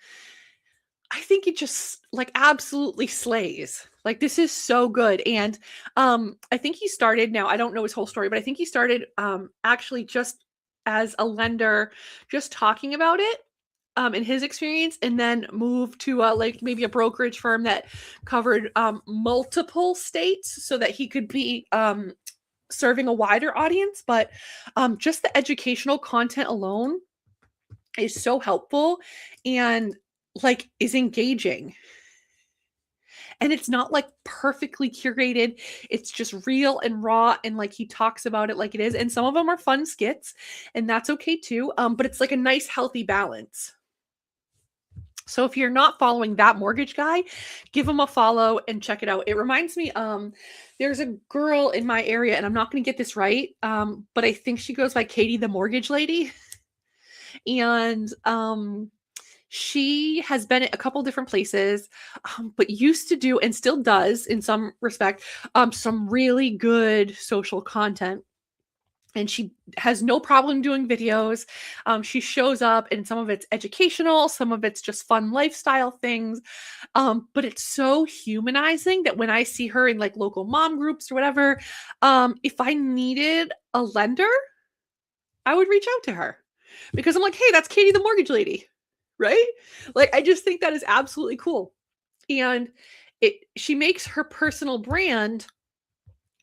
I think it just like absolutely slays. Like this is so good. And I think he started, now I don't know his whole story, but I think he started actually just as a lender, just talking about it in his experience, and then moved to like maybe a brokerage firm that covered multiple states so that he could be serving a wider audience. But just the educational content alone is so helpful and like is engaging. And it's not like perfectly curated. It's just real and raw, and like he talks about it like it is. And some of them are fun skits, and that's okay too. But it's like a nice healthy balance. So if you're not following that mortgage guy, give him a follow and check it out. It reminds me, there's a girl in my area, and I'm not going to get this right, but I think she goes by Katie the Mortgage Lady. And she has been at a couple different places, but used to do and still does in some respect some really good social content. And she has no problem doing videos. She shows up, and some of it's educational, some of it's just fun lifestyle things. But it's so humanizing that when I see her in like local mom groups or whatever, if I needed a lender, I would reach out to her because I'm like, hey, that's Katie the Mortgage Lady, right? Like, I just think that is absolutely cool. And she makes her personal brand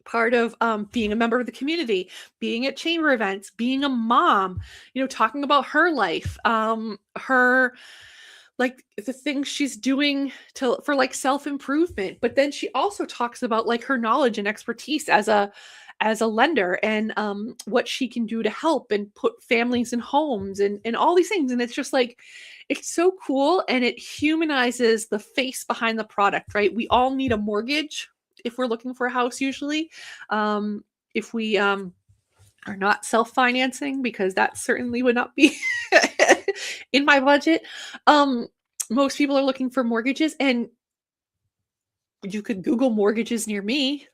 part of being a member of the community, being at chamber events, being a mom, talking about her life, her like the things she's doing for like self-improvement. But then she also talks about like her knowledge and expertise as a lender, and what she can do to help and put families in homes and all these things. And it's just like, it's so cool, and it humanizes the face behind the product, right? We all need a mortgage if we're looking for a house usually. If we are not self-financing, because that certainly would not be in my budget. Most people are looking for mortgages, and you could Google mortgages near me.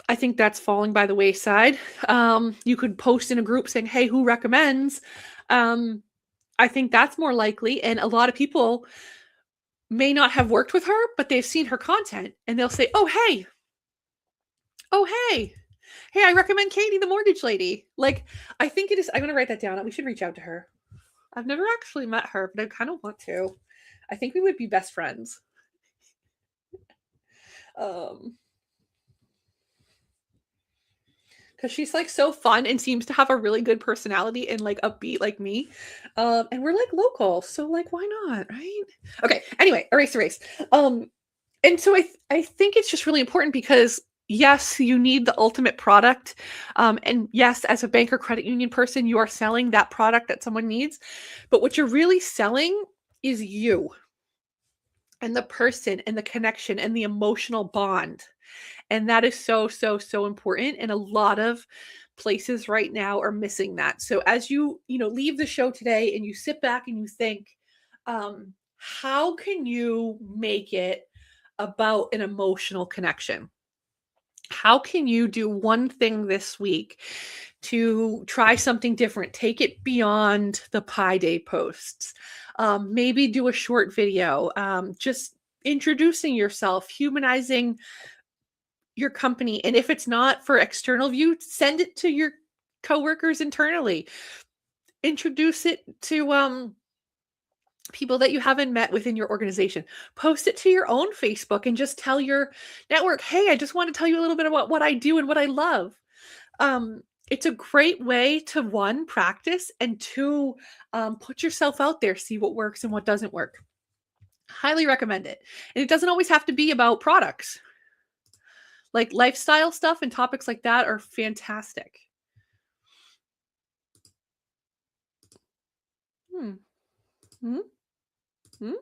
I think that's falling by the wayside. You could post in a group saying, hey, who recommends? I think that's more likely. And a lot of people may not have worked with her, but they've seen her content, and they'll say, oh, hey, I recommend Katie, the Mortgage Lady. Like, I think it is. I'm going to write that down. We should reach out to her. I've never actually met her, but I kind of want to. I think we would be best friends. Because she's like so fun and seems to have a really good personality and like upbeat like me. And we're like local, so like why not, right? Okay, anyway, erase. And so I think it's just really important because yes, you need the ultimate product. And yes, as a bank or credit union person, you are selling that product that someone needs. But what you're really selling is you and the person and the connection and the emotional bond. And that is so, so, so important. And a lot of places right now are missing that. So as you leave the show today and you sit back and you think, how can you make it about an emotional connection? How can you do one thing this week to try something different. Take it beyond the Pi Day posts. Maybe do a short video, just introducing yourself, humanizing your company. And if it's not for external view, send it to your coworkers internally. Introduce it to people that you haven't met within your organization. Post it to your own Facebook and just tell your network, hey, I just want to tell you a little bit about what I do and what I love. It's a great way to, one, practice, and two, put yourself out there, see what works and what doesn't work. Highly recommend it. And it doesn't always have to be about products. Like lifestyle stuff and topics like that are fantastic. Hmm. Hmm? Hmm?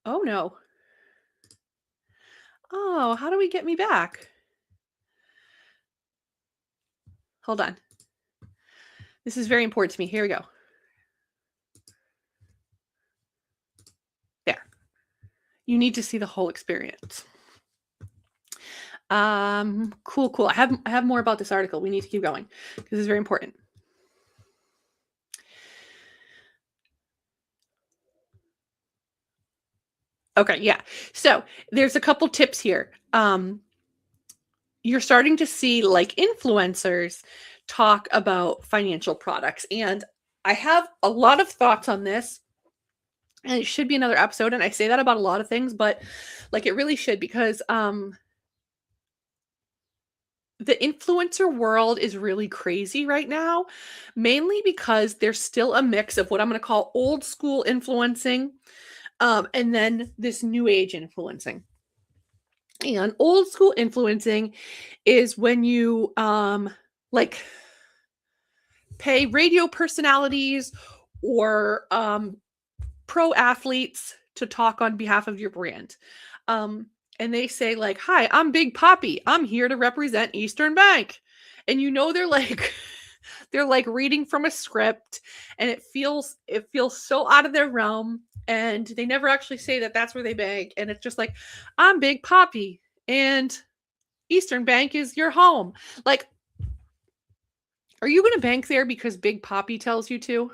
Oh no. Oh, how do we get me back? Hold on. This is very important to me. Here we go. There. You need to see the whole experience. Cool. I have more about this article. We need to keep going because it's very important. Okay, yeah. So there's a couple tips here. You're starting to see like influencers talk about financial products, and I have a lot of thoughts on this. And it should be another episode, and I say that about a lot of things, but like it really should, because the influencer world is really crazy right now, mainly because there's still a mix of what I'm going to call old school influencing, and then this new age influencing. And old school influencing is when you like pay radio personalities or pro athletes to talk on behalf of your brand. And they say like, "Hi, I'm Big Poppy. I'm here to represent Eastern Bank." And they're like they're like reading from a script, and it feels so out of their realm, and they never actually say that that's where they bank, and it's just like, "I'm Big Poppy and Eastern Bank is your home." Like, are you going to bank there because Big Poppy tells you to?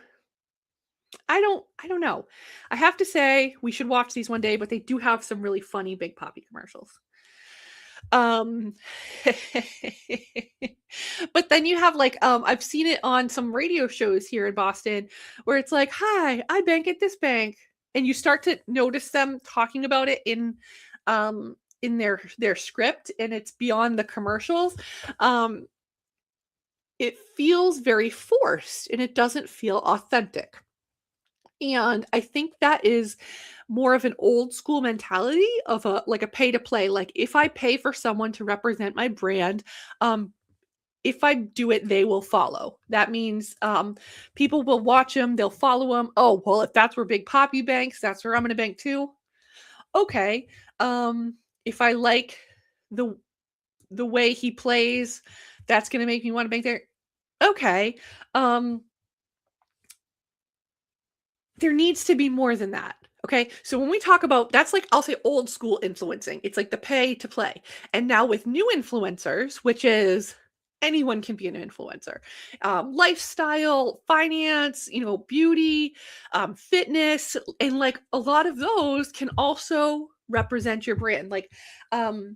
I don't know. I have to say we should watch these one day, but they do have some really funny Big Poppy commercials. Um but then you have like I've seen it on some radio shows here in Boston where it's like, "Hi, I bank at this bank." And you start to notice them talking about it in their script, and it's beyond the commercials. It feels very forced and it doesn't feel authentic. And I think that is more of an old school mentality of a pay to play. Like, if I pay for someone to represent my brand, if I do it, they will follow. That means people will watch them, they'll follow them. Oh, well, if that's where Big Poppy banks, that's where I'm going to bank too. Okay. If I like the way he plays, that's going to make me want to bank there. Okay. There needs to be more than that. Okay. So when we talk about, that's like, I'll say old school influencing. It's like the pay to play. And now with new influencers, which is anyone can be an influencer, lifestyle, finance, beauty, fitness, and like a lot of those can also represent your brand. Like, and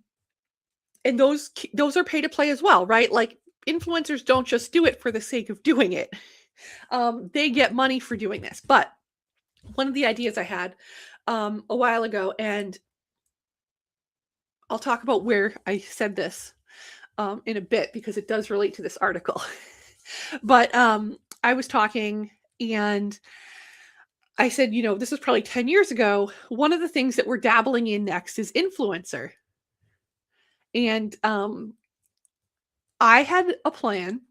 those are pay to play as well, right? Like, influencers don't just do it for the sake of doing it. They get money for doing this. But one of the ideas I had a while ago, and I'll talk about where I said this in a bit because it does relate to this article. But I was talking and I said, this was probably 10 years ago. One of the things that we're dabbling in next is influencer. And I had a plan.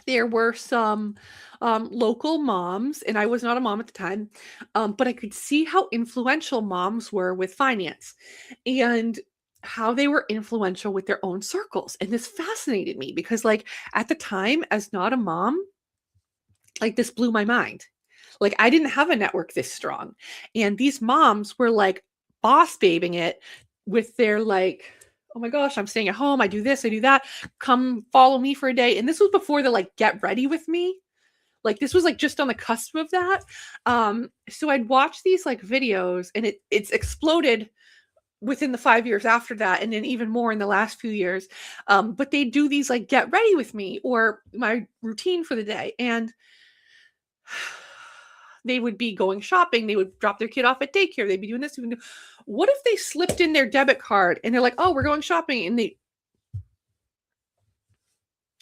There were some local moms, and I was not a mom at the time, but I could see how influential moms were with finance and how they were influential with their own circles. And this fascinated me because, like, at the time, as not a mom, like, this blew my mind. Like, I didn't have a network this strong. And these moms were like boss babing it with their like, oh my gosh, I'm staying at home. I do this, I do that. Come follow me for a day. And this was before the like get ready with me. Like this was like just on the cusp of that. So I'd watch these like videos and it's exploded within the 5 years after that, and then even more in the last few years. But they do these like get ready with me or my routine for the day. And they would be going shopping, they would drop their kid off at daycare, they'd be doing this. What if they slipped in their debit card and they're like, oh, we're going shopping, and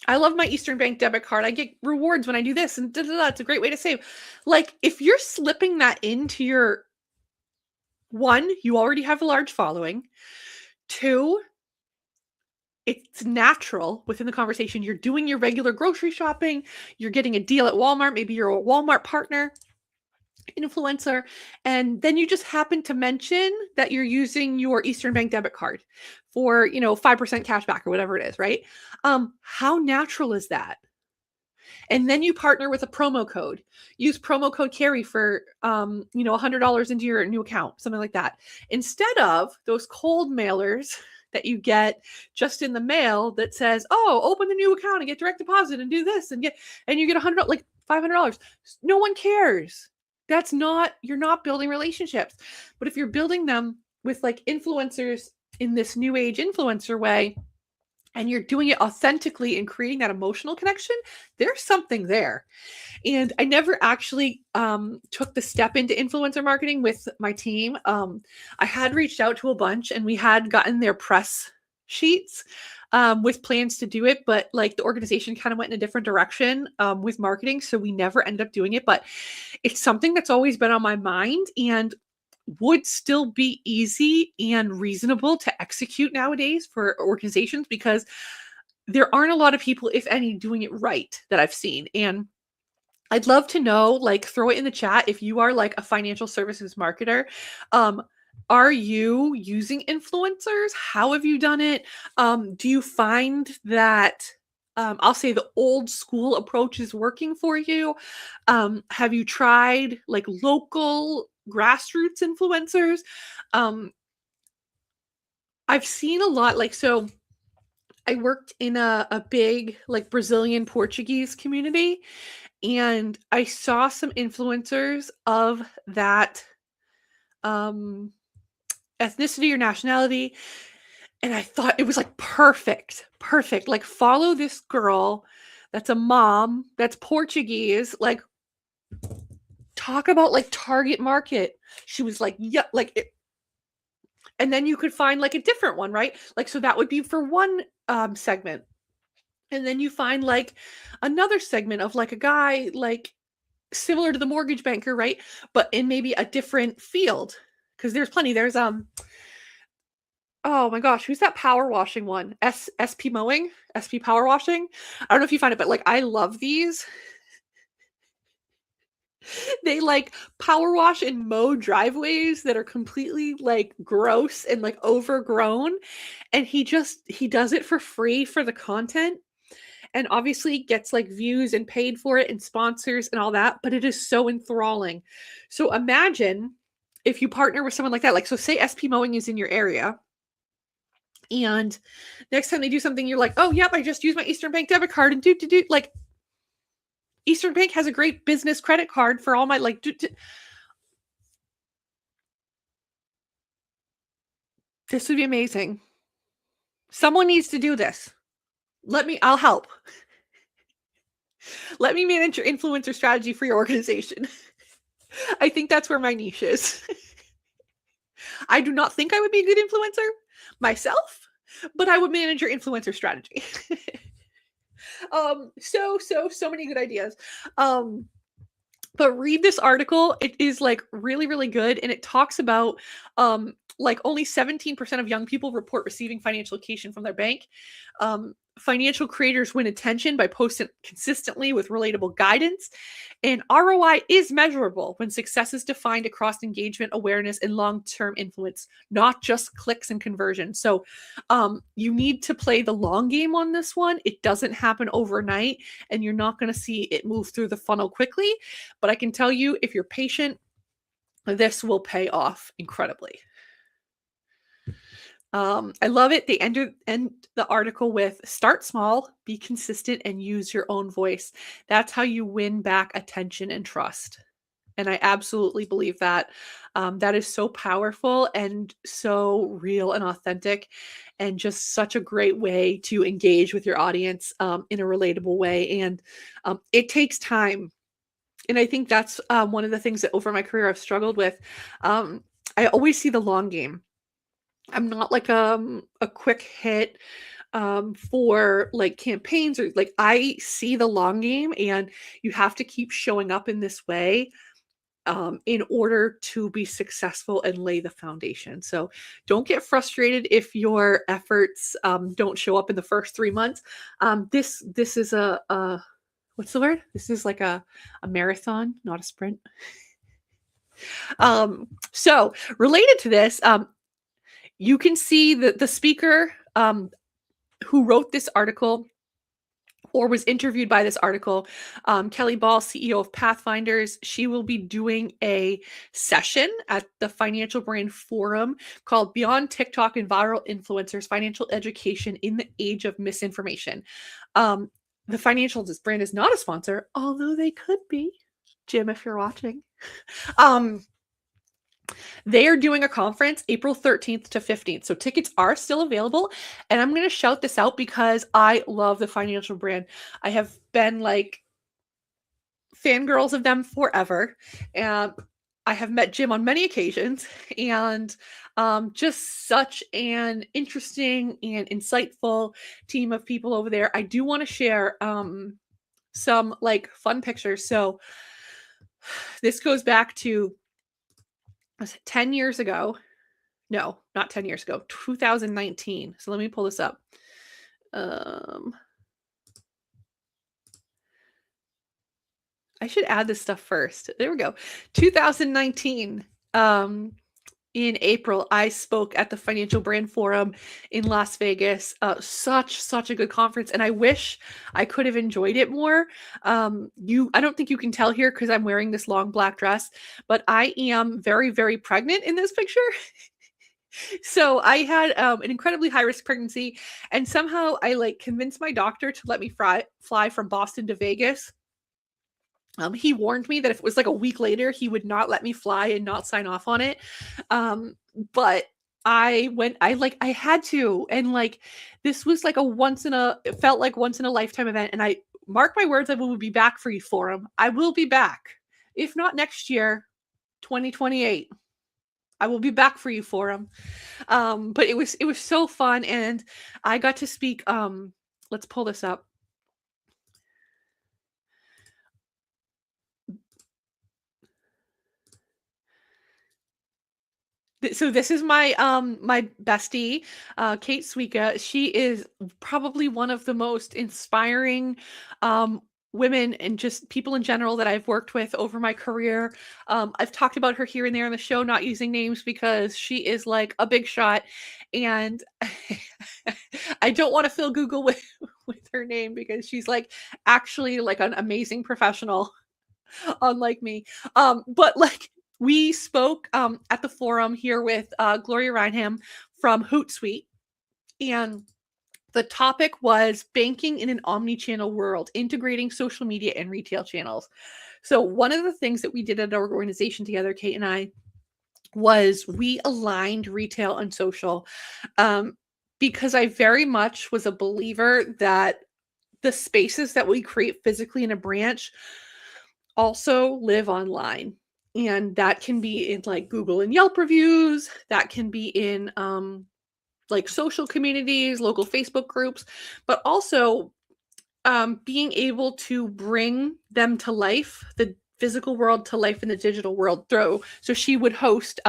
I love my Eastern Bank debit card. I get rewards when I do this and da, da, da. It's a great way to save. Like if you're slipping that into your one, you already have a large following. Two, it's natural within the conversation. You're doing your regular grocery shopping. You're getting a deal at Walmart. Maybe you're a Walmart partner, influencer, and then you just happen to mention that you're using your Eastern Bank debit card for 5% cash back or whatever it is, right? How natural is that? And then you partner with a promo code. Use promo code Carrie for $100 into your new account, something like that, instead of those cold mailers that you get just in the mail that says, oh, open the new account and get direct deposit and do this and you get $100, like $500. No one cares. You're not building relationships. But if you're building them with like influencers in this new age influencer way, and you're doing it authentically and creating that emotional connection, there's something there. And I never actually took the step into influencer marketing with my team. I had reached out to a bunch and we had gotten their press sheets with plans to do it, but like the organization kind of went in a different direction with marketing. So we never ended up doing it, but it's something that's always been on my mind and would still be easy and reasonable to execute nowadays for organizations because there aren't a lot of people, if any, doing it right that I've seen. And I'd love to know, like, throw it in the chat if you are like a financial services marketer. Are you using influencers? How have you done it? Do you find that I'll say the old school approach is working for you? Have you tried like local grassroots influencers? I've seen a lot, like, so I worked in a big like Brazilian Portuguese community, and I saw some influencers of that ethnicity or nationality, and I thought it was like perfect. Like follow this girl that's a mom that's Portuguese, like talk about like target market. She was like, yeah, like it, and then you could find like a different one, right? Like, so that would be for one segment. And then you find like another segment of like a guy like similar to the mortgage banker, right? But in maybe a different field. Because there's plenty. There's oh my gosh, who's that power washing one? SP mowing? SP power washing? I don't know if you find it, but like I love these. They like power wash and mow driveways that are completely like gross and like overgrown. And he does it for free for the content. And obviously gets like views and paid for it and sponsors and all that, but it is so enthralling. So imagine if you partner with someone like that. Like, so say SP Mowing is in your area, and next time they do something, you're like, oh, yep, I just used my Eastern Bank debit card and do. Like, Eastern Bank has a great business credit card for all my like. This would be amazing. Someone needs to do this. I'll help. Let me manage your influencer strategy for your organization. I think that's where my niche is. I do not think I would be a good influencer myself, but I would manage your influencer strategy. So many good ideas. But read this article. It is like really, really good. And it talks about like only 17% of young people report receiving financial education from their bank. Financial creators win attention by posting consistently with relatable guidance. And ROI is measurable when success is defined across engagement, awareness, and long-term influence, not just clicks and conversion. So you need to play the long game on this one. It doesn't happen overnight, and you're not going to see it move through the funnel quickly. But I can tell you, if you're patient, this will pay off incredibly. I love it. They end the article with start small, be consistent, and use your own voice. That's how you win back attention and trust. And I absolutely believe that. That is so powerful and so real and authentic, and just such a great way to engage with your audience in a relatable way. And it takes time. And I think that's one of the things that over my career I've struggled with. I always see the long game. I'm not like a quick hit for like campaigns, or like I see the long game, and you have to keep showing up in this way in order to be successful and lay the foundation. So don't get frustrated if your efforts don't show up in the first 3 months. This is a what's the word? This is like a marathon, not a sprint. So related to this, you can see the speaker who wrote this article or was interviewed by this article, Kelly Ball, CEO of Pathfinders. She will be doing a session at the Financial Brand Forum called Beyond TikTok and Viral Influencers, Financial Education in the Age of Misinformation. The Financial Brand is not a sponsor, although they could be. Jim, if you're watching. They are doing a conference April 13th to 15th. So tickets are still available. And I'm going to shout this out because I love the Financial Brand. I have been like fangirls of them forever. And I have met Jim on many occasions, and just such an interesting and insightful team of people over there. I do want to share some like fun pictures. So this goes back to 10 years ago. No, not 10 years ago, 2019. So let me pull this up. I should add this stuff first. There we go. 2019. In April, I spoke at the Financial Brand Forum in Las Vegas. Such a good conference, and I wish I could have enjoyed it more. I don't think you can tell here because I'm wearing this long black dress, but I am very, very pregnant in this picture. So I had an incredibly high risk pregnancy, and somehow I like convinced my doctor to let me fly from Boston to Vegas. He warned me that if it was like a week later, he would not let me fly and not sign off on it. But I went, I had to. And like, this was like it felt like once in a lifetime event. And I mark my words, I will be back for you, Forum. I will be back. If not next year, 2028. I will be back for you, Forum. But it was so fun. And I got to speak, let's pull this up. So this is my my bestie, Kate Suika. She is probably one of the most inspiring women and just people in general that I've worked with over my career. I've talked about her here and there on the show, not using names because she is like a big shot, and I don't want to fill Google with her name because she's like actually like an amazing professional, unlike me. But like we spoke at the forum here with Gloria Reinham from Hootsuite, and the topic was banking in an omni-channel world, integrating social media and retail channels. So one of the things that we did at our organization together, Kate and I, was we aligned retail and social because I very much was a believer that the spaces that we create physically in a branch also live online. And that can be in like Google and Yelp reviews, that can be in like social communities, local Facebook groups, but also being able to bring them to life, the physical world to life in the digital world through. So she would host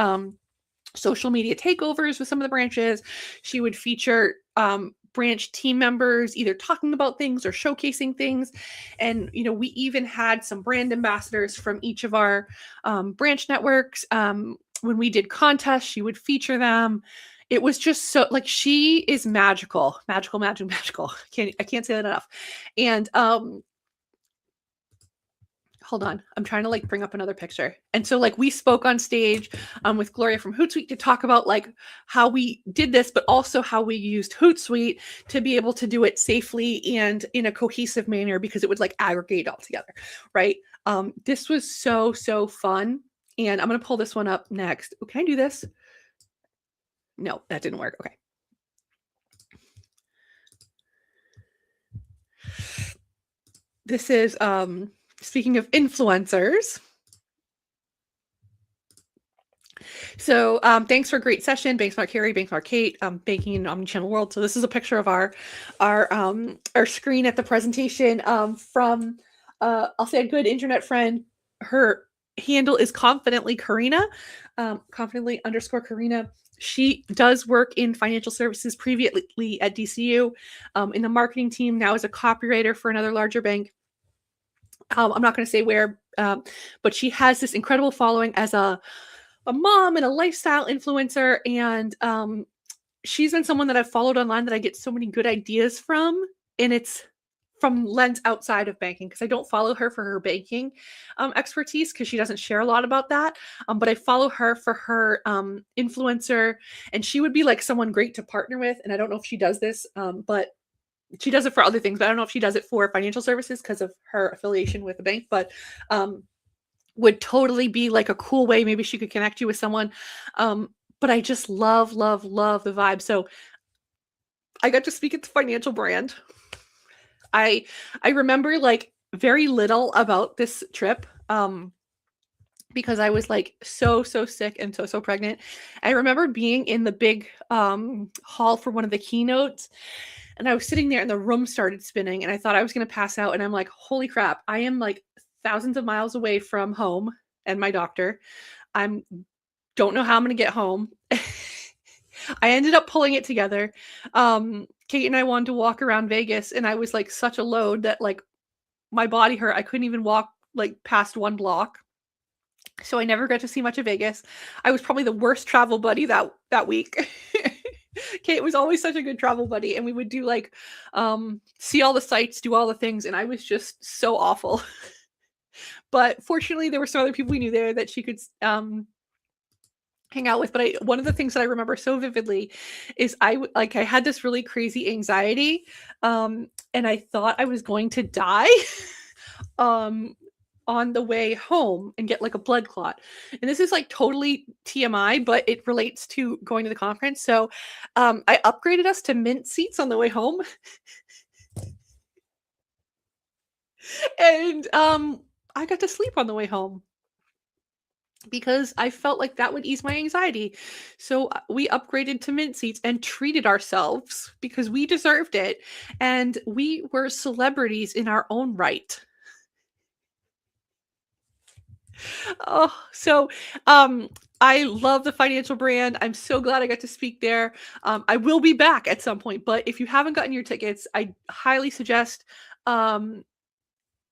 social media takeovers with some of the branches. She would feature branch team members either talking about things or showcasing things. And, you know, we even had some brand ambassadors from each of our branch networks. When we did contests, she would feature them. It was just so like she is magical. I can't say that enough. And hold on. I'm trying to like bring up another picture. And so like we spoke on stage with Gloria from Hootsuite to talk about like how we did this, but also how we used Hootsuite to be able to do it safely and in a cohesive manner because it would like aggregate all together, right? This was so, so fun. And I'm going to pull this one up next. Oh, can I do this? No, that didn't work. Okay. This is speaking of influencers. So thanks for a great session. Bank Smart Carrie, Bank Smart Kate, banking in omnichannel world. So this is a picture of our screen at the presentation from I'll say a good internet friend. Her handle is confidently Karina, confidently _ Karina. She does work in financial services previously at DCU, in the marketing team, now as a copywriter for another larger bank. I'm not going to say where, but she has this incredible following as a mom and a lifestyle influencer. And she's been someone that I've followed online that I get so many good ideas from. And it's from lens outside of banking because I don't follow her for her banking expertise because she doesn't share a lot about that. But I follow her for her influencer, and she would be like someone great to partner with. And I don't know if she does this, but she does it for other things, but I don't know if she does it for financial services because of her affiliation with the bank, but would totally be like a cool way. Maybe she could connect you with someone. But I just love, love, love the vibe. So I got to speak at the financial brand. I remember like very little about this trip. Because I was like so sick and so pregnant. I remember being in the big hall for one of the keynotes, and I was sitting there and the room started spinning and I thought I was going to pass out. And I'm like, holy crap, I am like thousands of miles away from home and my doctor. Don't know how I'm going to get home. I ended up pulling it together. Kate and I wanted to walk around Vegas, and I was like such a load that like my body hurt. I couldn't even walk like past one block. So I never got to see much of Vegas. I was probably the worst travel buddy that week. Kate was always such a good travel buddy, and we would do like see all the sights, do all the things, and I was just so awful. But fortunately, there were some other people we knew there that she could hang out with. But one of the things that I remember so vividly is I had this really crazy anxiety, and I thought I was going to die. On the way home and get like a blood clot. And this is like totally TMI, but it relates to going to the conference. So I upgraded us to mint seats on the way home. And I got to sleep on the way home because I felt like that would ease my anxiety. So we upgraded to mint seats and treated ourselves because we deserved it. And we were celebrities in our own right. Oh, so I love the financial brand. I'm so glad I got to speak there. I will be back at some point, but if you haven't gotten your tickets, I highly suggest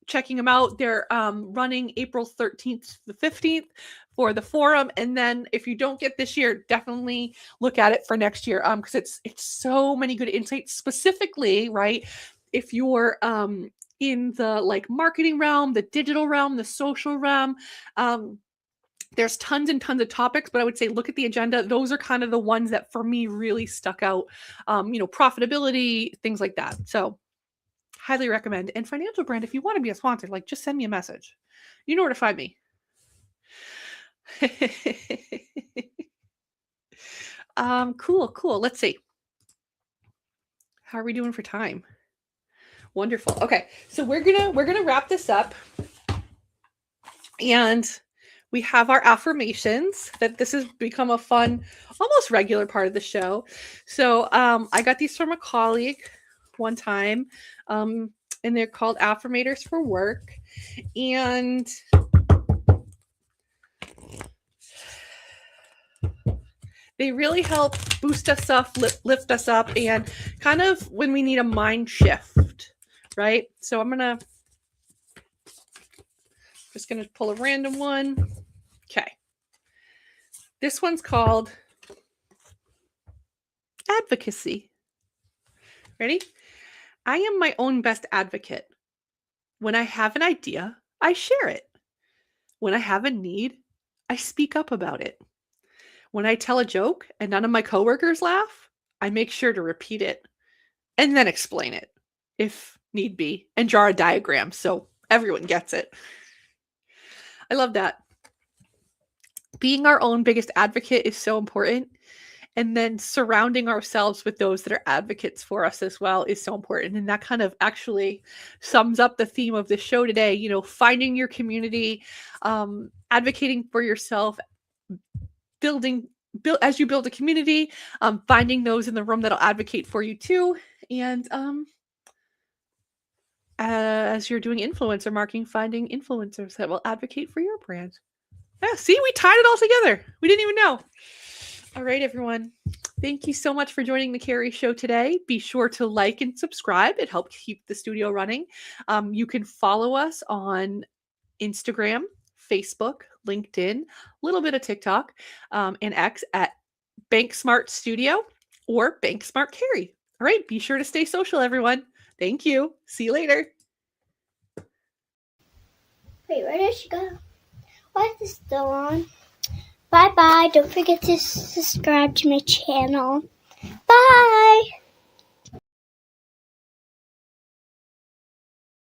checking them out. They're running April 13th to the 15th for the forum. And then if you don't get this year, definitely look at it for next year because it's so many good insights, specifically, right? If you're in the like marketing realm, the digital realm, the social realm, there's tons and tons of topics, but I would say look at the agenda. Those are kind of the ones that for me really stuck out. Profitability, things like that. So highly recommend. And financial brand, if you want to be a sponsor, like just send me a message. You know where to find me. Cool. Let's see. How are we doing for time? Wonderful. Okay, so we're gonna wrap this up, and we have our affirmations. That this has become a fun, almost regular part of the show. So I got these from a colleague one time, and they're called Affirmators for Work, and they really help boost us up, lift us up, and kind of when we need a mind shift, right? So I'm just gonna pull a random one. Okay. This one's called advocacy. Ready? I am my own best advocate. When I have an idea, I share it. When I have a need, I speak up about it. When I tell a joke and none of my coworkers laugh, I make sure to repeat it and then explain it if need be and draw a diagram so everyone gets it. I love that. Being our own biggest advocate is so important. And then surrounding ourselves with those that are advocates for us as well is so important. And that kind of actually sums up the theme of the show today. You know, finding your community, advocating for yourself, build as you build a community, finding those in the room that'll advocate for you too. And as you're doing influencer marketing, finding influencers that will advocate for your brand. Yeah, see, we tied it all together. We didn't even know. All right, everyone. Thank you so much for joining the Carrie Show today. Be sure to like and subscribe. It helps keep the studio running. You can follow us on Instagram, Facebook, LinkedIn, a little bit of TikTok, and X at Bank Smart Studio or Bank Smart Carrie. All right, be sure to stay social, everyone. Thank you. See you later. Wait, where did she go? Why is this still on? Bye-bye. Don't forget to subscribe to my channel. Bye.